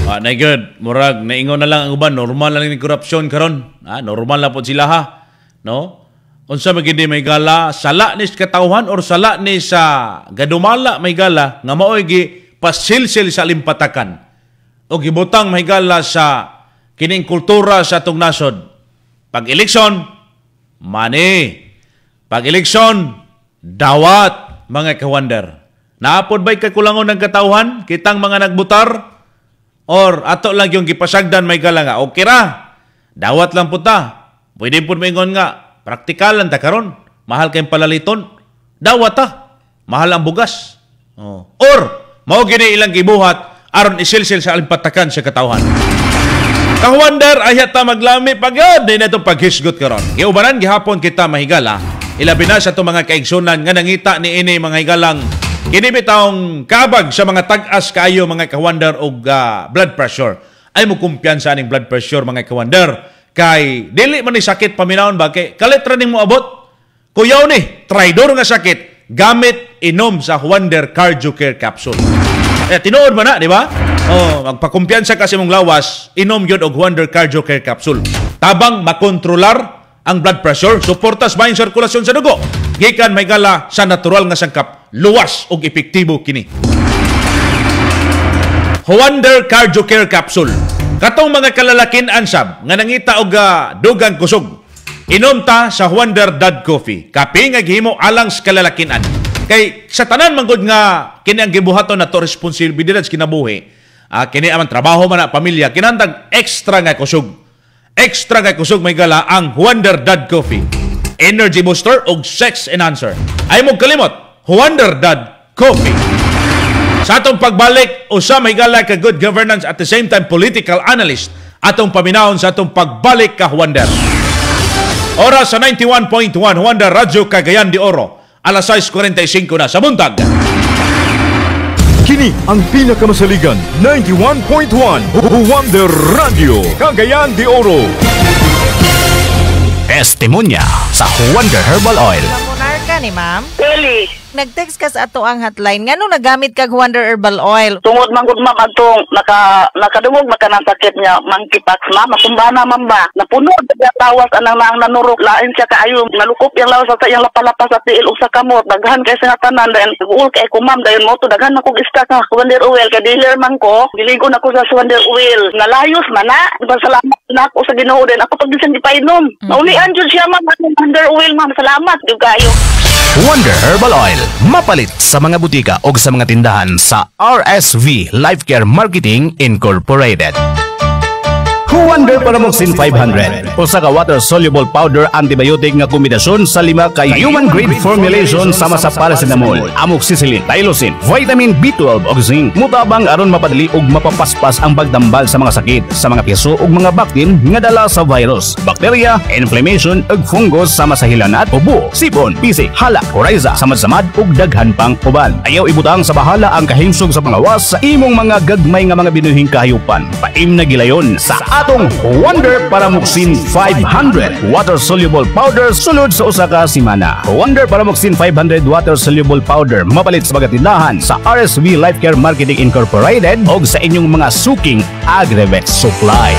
Na good, murag naingon na lang ang uban, normal na lang ni korupsyon karon. Normal na po sila ha. No? Unsa magindi may gala, sala ni katawhan or sala ni sa gadumala may gala nga maoy gi pasilsil sa limpatakan. O gibutang may gala sa kining kultura sa atong nasod. Pag-eleksyon, money. Pag-eleksyon, dawat, mga Kahuander. Naapod ba'y kakulangon ng katauhan? Kitang mga nagbutar? Or ato lang yung gipasagdan may gala nga. Okay ra. Dawat lang po ta. Pwede po maingon nga, praktikal lang ta karon. Mahal kayong palaliton. Dawat ta. Mahal ang bugas. Or, mao gini ilang gibuhat aron isilsil sa alimpatakan sa katawhan. Kahuander, ayat ta maglami pagod din itong paghisgot karon. Giubanan gihapon kita mahigala. Ilabi na sa itong mga kaigsunan nga nangita ni ini mga higalang kinibitawng kabag sa mga tag-as kaayo mga kahuander og blood pressure. Ay mo kumpiyansa ning blood pressure mga kahuander. Kay dili man ni sakit paminawon ba kay kalitra ning mo abot. Kuyaw ni, traidor nga sakit gamit inom sa Huander Cardio Care Capsule. Tinuod man na, di ba? Magpakumpiyansa kasi mong lawas, inom yun og Huander Cardio Care Capsule. Tabang makontrolar ang blood pressure, suportas ba yung sirkulasyon sa dugo? Gikan may gala sa natural nga sangkap, luwas og epektibo kini. Huander Cardio Care Capsule. Katong mga kalalakin ansab nga nangita og dugang kusog. Inom ta sa Huander Dad Coffee. Kape nga gihimo alang sa kalalakinan. Kay sa tanan manggod nga kini ang gibuhaton nato responsibilidad sa kinabuhi. Kini ang trabaho man na pamilya kinahanglan extra nga kusog. Extra nga kusog may gala ang Huander Dad Coffee. Energy booster ug sex enhancer. Ay mo kalimot, Huander Dad Coffee. Sa atong pagbalik, usa may gala ka good governance at the same time political analyst atong paminahon sa atong pagbalik ka Huander. Oras sa 91.1 Huander Radyo Cagayan de Oro. Alas 6:45 na sa buntag. Kini ang pinakamasaligan 91.1 Huander Radio Cagayan de Oro. Testimonya sa Huander Herbal Oil. Monarca ni ma'am. Eli. Nag-text ka sa ato ang hotline. Ngano nagamit kag Huander Herbal Oil? Tungod man gud ma'am atong nakadungog makanang sakit niya monkeypox ma'am masumbana ma'am ba napuno sa tawas anang naang nanurok lain siya kaayo nalukop yang lawas sa iyang lapalapas sa tiil usa kamot daghan kay sa tanan dayon uul kay ko ma'am dayon mo to daghan ako stock nga Huander Oil kay dealer man ko diligo na ko sa Huander Oil nalayos man na salamat na ako sa Ginoo din ako pag bisan di painom naulian jud siya ma'am Huander Oil ma'am salamat gyud kayo. Huander Herbal Oil, mapalit sa mga butika o sa mga tindahan sa RSV Life Care Marketing Incorporated. Huander Paramoxin 500 usa ka water-soluble powder antibiotic nga kombinasyon sa 5 ka human-grade formulation sama sa paracetamol, amoxicillin, tylosin, vitamin B12 ug zinc. Mutabang aron mapadali ug mapapaspas ang pagtambal sa mga sakit sa mga piso ug mga baktin nga dala sa virus, bakterya, inflammation ug fungus sama sa hilanat, ubo, sipon, pisik, hala, coryza, samad-samad ug daghan pang uban. Ayaw ibutang sa bahala ang kahingsog sa pangawas sa imong mga gagmay nga mga binuhing kahayupan. Paim na gilayon sa atong Huander Paramoxin 500 water-soluble powder sulod sa usa ka semana. Huander Paramoxin 500 water-soluble powder mapalit sa mga tindahan sa RSV Life Care Marketing Incorporated o sa inyong mga suking Agrivet Supply.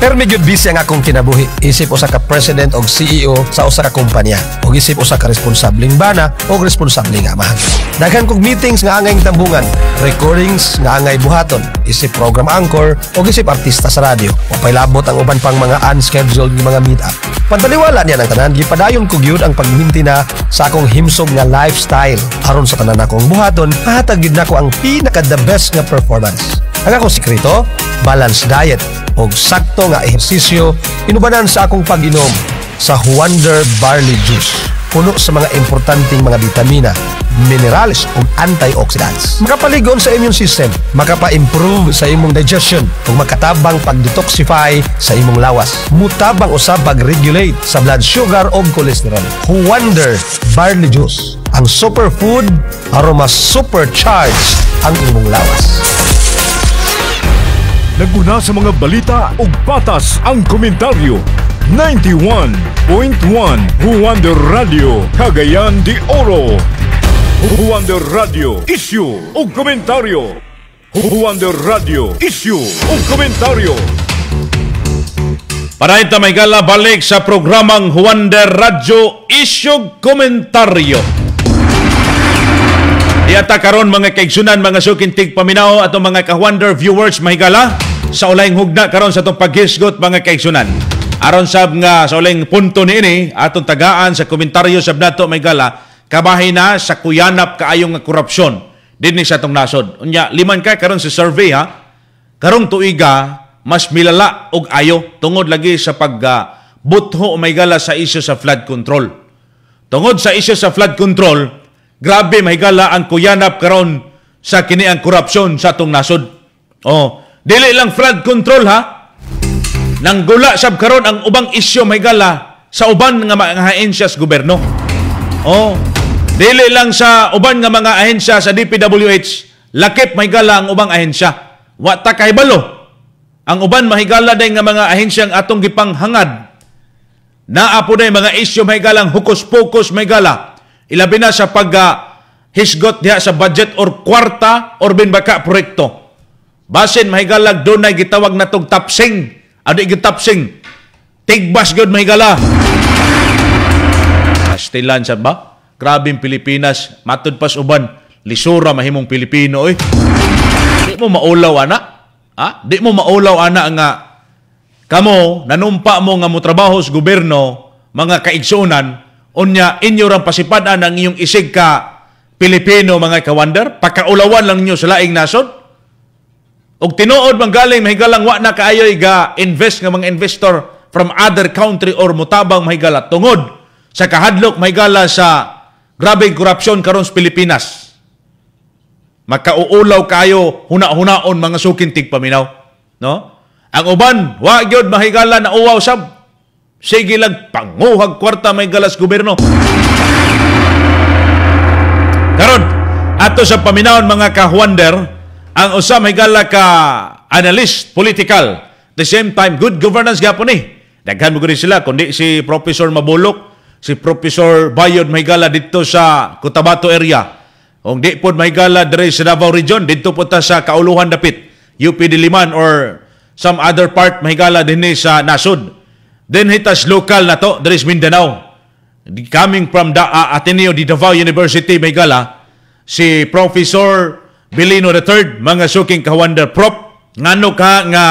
Pero medyo busy ang akong kinabuhi. Isip usa ka president o CEO sa usa ka kumpanya. O isip usa ka responsabling bana o responsabling amahan. Daghan kong meetings nga angay tambungan, recordings nga angay buhaton, isip program anchor o isip artista sa radyo. O pailabot ang uban pang mga unscheduled mga meet-up. Pagpaniwala niya ng tanan, gipadayon ko gyud ang pagminti na sa akong himsog nga lifestyle. Aron sa tanan akong buhaton, mahatag gyud nako ang pinaka the best nga performance. Ang akong sekreto, balanced diet o sakto nga ehersisyo inubanan sa akong pag-inom sa Huander Barley Juice. Puno sa mga importanteng mga vitamina, minerals ug antioxidants. Makapaligon sa immune system, makapa-improve sa imong digestion ug makatabang pag-detoxify sa imong lawas. Mutabang usab pag-regulate sa blood sugar ug cholesterol. Huander Barley Juice, ang superfood aron mas supercharge ang imong lawas. Naguna sa mga balita ug patas ang komentaryo. 91.1 Huander Radio Cagayan de Oro. Huander Radio Issue ug komentaryo. Huander Radio Issue ug komentaryo. Para ita may gala balik sa programang Huander Radio Issue ug komentaryo. Iyata karon mga kaigsunan, mga sukintig paminaw atong mga ka-Huander viewers mahigala sa ulayng hugna karon sa atong paghisgot mga kaigsunan. Aron sab nga sa ulayng punto niini atong tagaan sa komentaryo sab nato mahigala kabahin na sa kuyanap kaayong nga korupsyon dinhi sa atong nasod. Unya liman ka karon sa survey ha. Karong tuiga mas milala og ayo tungod lagi sa pagbutho mahigala sa isyu sa flood control. Tungod sa isyu sa flood control, grabe mahigala ang kuyanap karon sa kini ang korupsyon sa atong nasod. Oh, dili lang flood control ha. Nanggula sab karon ang ubang isyu mahigala sa uban nga mga ahensya sa gobyerno. Oh, dili lang sa uban nga mga ahensya sa DPWH, lakip mahigala ang ubang ahensya. Wa ta kahibalo. Ang uban mahigala day nga mga ahensyang atong gipanghangad. Naa po day mga isyu mahigalang hukus-pokus mahigala. Ilabi na sa hisgot diha sa budget or kwarta or binbaka proyekto. Basin mahigalag doon ay gitawag na itong tapsing. Adi gitapsing. Tigbas good mahigala. Pastilan sa ba? Grabing Pilipinas. Matud pas uban. Lisura mahimong Pilipino. Di mo maulaw, ana? Ha? Di mo maulaw, ana, nga kamo, nanumpa mo nga mo trabaho sa gobyerno, mga kaigsunan, unya inyo rang pasipadan ang iyong isig ka Pilipino, mga kawander, pakaulawan lang ninyo sa laing nasod. Og tinuod manggaling mahigalang wa na kaayoy ga invest nga mga investor from other country or mutabang mahigala tungod sa kahadlok mahigala sa grabeng korupsyon karon sa Pilipinas. Makauulaw kayo huna-hunaon mga sukintig paminaw, no? Ang uban wa gyud mahigala na uwaw sab. Sige lang panguhag kwarta mahigala sa gobyerno. Karon ato sa paminawon mga kahuander, ang usa mahigala ka analyst political, the same time good governance gyapon ni. Daghan mo gud sila kundi si Professor Mabulok, si Professor Bayod mahigala dito sa Cotabato area. Kung di po mahigala diri sa Davao Region, dito po ta sa Kauluhan dapit, UP Diliman or some other part mahigala dinhi sa nasod. Then hitas local na to, there is Mindanao. Coming from the Ateneo di Davao University mahigala, si Professor Belino III, mga suking kawander prop, ngano ka nga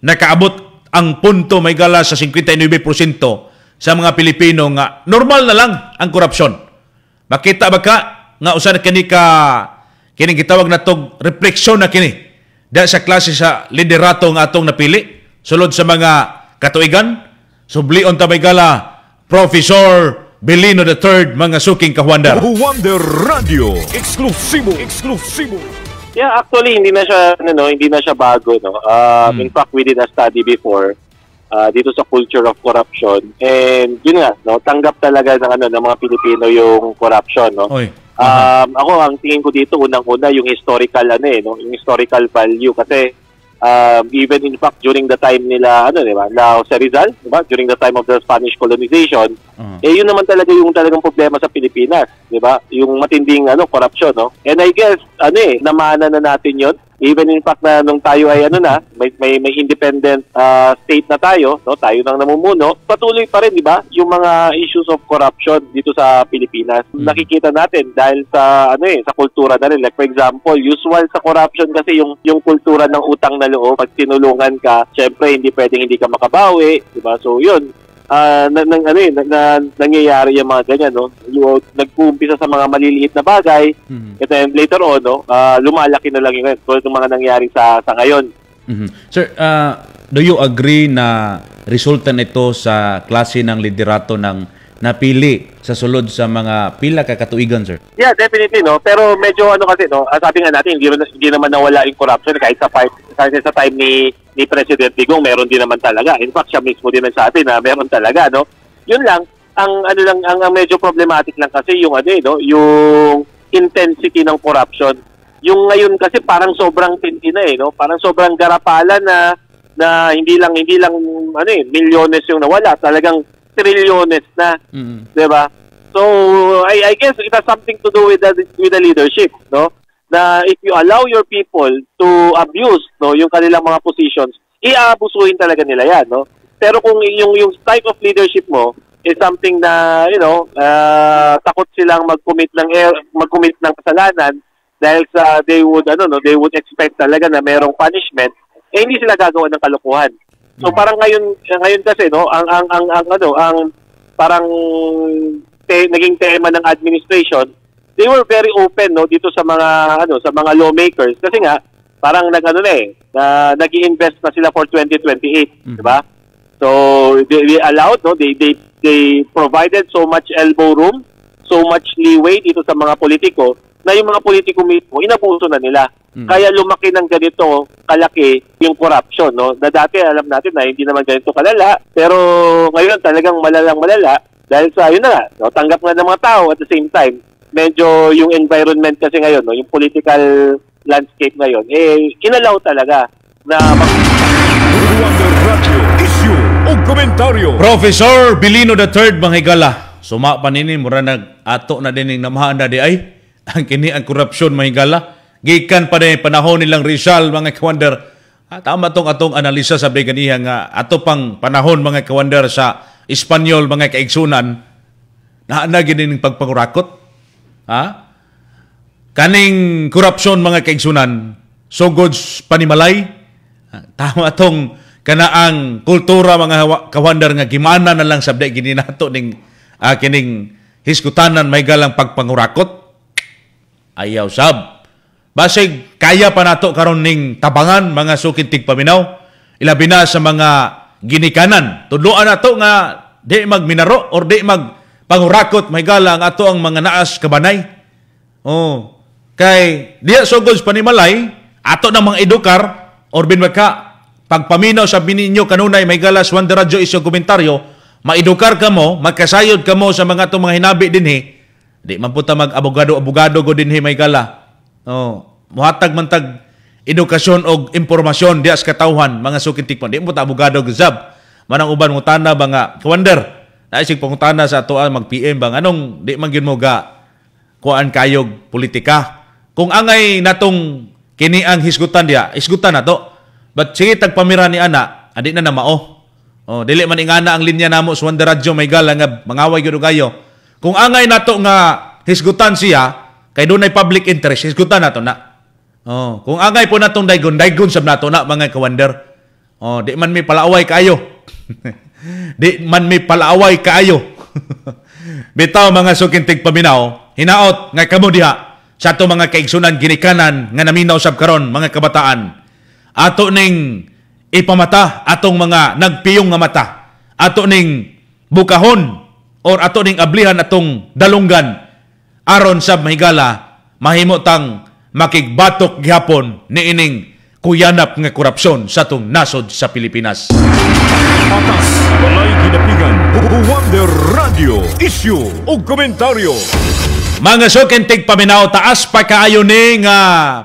nakaabot ang punto mahigala sa 59% sa mga Pilipino nga normal na lang ang korupsyon. Makita ba ka nga usa na kini gitawag na tog refleksyon na kini dahil sa klase sa liderato nga atong napili sulod sa mga katuigan. Sublion ta mahigala Professor Belino III, mga suking kahuandar. Wonder Radio, eksklusibo. Yeah, actually hindi na siya bago, no. In fact, we did a study before dito sa culture of corruption, and yun nga, no, tanggap talaga ng mga Pilipino yung corruption, no. Ako ang tingin ko dito unang-una yung historical yung historical value, kasi even in fact during the time nila na Jose Rizal, diba? During the time of the Spanish colonization, yun naman talaga yung talagang problema sa Pilipinas, diba? Yung matinding corruption, no? And I guess namana na natin yun. Even in fact na nung tayo ay may independent state na tayo, no? Tayo nang namumuno, patuloy pa rin, di ba? Yung mga issues of corruption dito sa Pilipinas. Nakikita natin dahil sa sa kultura na rin. Like for example, usual sa corruption kasi yung kultura ng utang na loob. Pag tinulungan ka, syempre hindi pwedeng hindi ka makabawi, di ba? So yun, nangyayari yung mga ganyan, no? Yung nag-uumpisa sa mga maliliit na bagay, and then later on, no, lumalaki na lang yung mga nangyayari sa ngayon. Sir, do you agree na resulta nito sa klase ng liderato ng napili sa sulod sa mga pila ka katuigan, sir? Yeah, definitely, no. Pero medyo kasi, no, sabi nga natin, hindi naman nawala yung corruption kahit sa time ni President Digong, meron din naman talaga. In fact, siya mismo din nagsabi na meron talaga, no. Yun lang, ang medyo problematic lang kasi yung yung intensity ng corruption. Yung ngayon kasi parang sobrang tindi na, no. Parang sobrang garapala na hindi lang milyones yung nawala, talagang trilyones na, 'di ba? So I guess it has something to do with the leadership, no? Na if you allow your people to abuse, no, yung kanilang mga positions, iaabusuhin talaga nila 'yan, no? Pero kung yung type of leadership mo is something na, takot silang mag-commit ng kasalanan dahil sa they would expect talaga na merong punishment, hindi sila gagawa ng kalokohan. So parang ngayon kasi, no, ang parang naging tema ng administration, they were very open, no, dito sa mga lawmakers kasi nga parang nag-i-invest na sila for 2028, di ba? So they allowed, no, they provided so much elbow room, so much leeway dito sa mga politiko na yung mga politiko mismo inabuso na nila. Kaya lumaki ng ganito kalaki yung corruption, no? Na dati alam natin na hindi naman ganito kalala, pero ngayon talagang malala dahil sa yun na, no, tanggap nga ng mga tao at the same time. Medyo yung environment kasi ngayon, no, yung political landscape ngayon, kinalaw talaga na issue o komentaryo. Professor Bilino III Mahigala, suma pa nini mura nag-ato na din ng namahan na di ay ang kini ang korupsyon Mahigala. Gikan pa din panahon nilang Rizal mga kawander. Tama tong atong analisa sa ganiha nga ato pang panahon mga kawander sa Espanyol mga kaigsunan na gining pagpangurakot. Kaning korupsyon mga kaigsunan sugod panimalay. Tama tong kanaang kultura mga kawander nga gimana na lang sabday gini nato ning kining hiskutanan may galang pagpangurakot. Ayaw sab. Basig kaya pa nato karon ning tabangan mga sukintig paminaw. Ilabi na sa mga ginikanan. Tudloan nato nga di magminaro or di magpangurakot may galang ato ang mga naas kabanay. Kay diya sugod panimalay ato na mga edukar or binwaka pagpaminaw sa bininyo kanunay may galas Wonder Radio isyo komentaryo, maedukar ka mo, magkasayod ka mo sa mga itong mga hinabi dinhi, di man puta mag-abogado go dinhi may gala. Muhatag man tag edukasyon o impormasyon diya sa katawhan, mga sukintikpan, di mo puta abogado gazab. Manang uban mo tana ba nga, Kawander, naisig pangutana sa atoan mag-PM bang, anong di man yun mo ga kuan kayog politika? Kung angay natong kini ang hisgutan diya, hisgutan na to. But sige tagpamira ni ana, adi na mao. Dili man ingana ang linya namo sa Wonder Radio may gala nga mangaway gyud kayo. Kung angay nato nga hisgutan siya, kay dunay public interest, hisgutan nato na. Kung angay po natong daygon sab nato na mga kawander. Di man mi palaaway kaayo. Di man mi palaaway kaayo. Bitaw mga sukintig paminaw, hinaot nga kamo diha sa ato mga kaigsunan ginikanan nga naminaw sab karon mga kabataan. Ato ning ipamata atong mga nagpiyong nga mata. Ato ning bukahon or ato ning ablihan atong dalunggan aron sa mahigala mahimo tang makigbatok gihapon niining kuyanap nga korupsyon sa atong nasod sa Pilipinas. Atas walay ginapigan. Wonder Radio issue o komentaryo. Mga sukintig paminaw, taas pa kaayo ni nga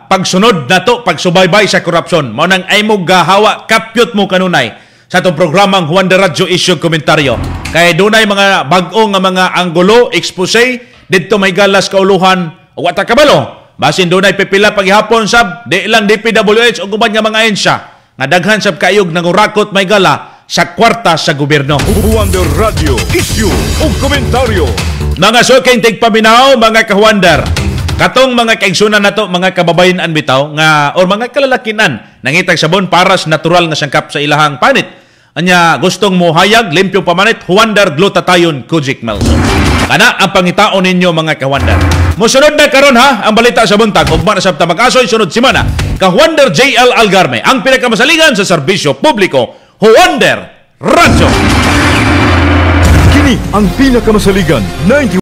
pagsunod nato, pagsubaybay sa korupsyon. Mao nang ay mo gahawa, kapyot mo kanunay sa itong programang Wonder Radio Issue Komentaryo. Kaya dunay mga bag-o nga mga anggulo, expose, dito may galas kauluhan, o wata kabalo. Basin dunay pipila paghihapon sab, di lang DPWH o guban nga mga ensya, nga daghan sab kaayog nangurakot may gala sa kwarta sa gobyerno. Wonder Radio issue o komentaryo. Mga sukintig paminaw, mga kawander, katong mga kaigsunan nato, mga kababayan bitaw nga or mga kalalakinan nangitag sabon para sa natural nga sangkap sa ilahang panit. Anya gustong mohayag limpyo pamanit Wonder Glutathione Kojic Melson. Kana ang pangitaon ninyo mga kawander. Mosunod na karon ha ang balita sa buntag ug man sa mag-asoy sunod semana. Ka-Wonder JL Algarme ang pinakamasaligan sa serbisyo publiko, Wonder Radio. Kini ang pinakamasaligan 90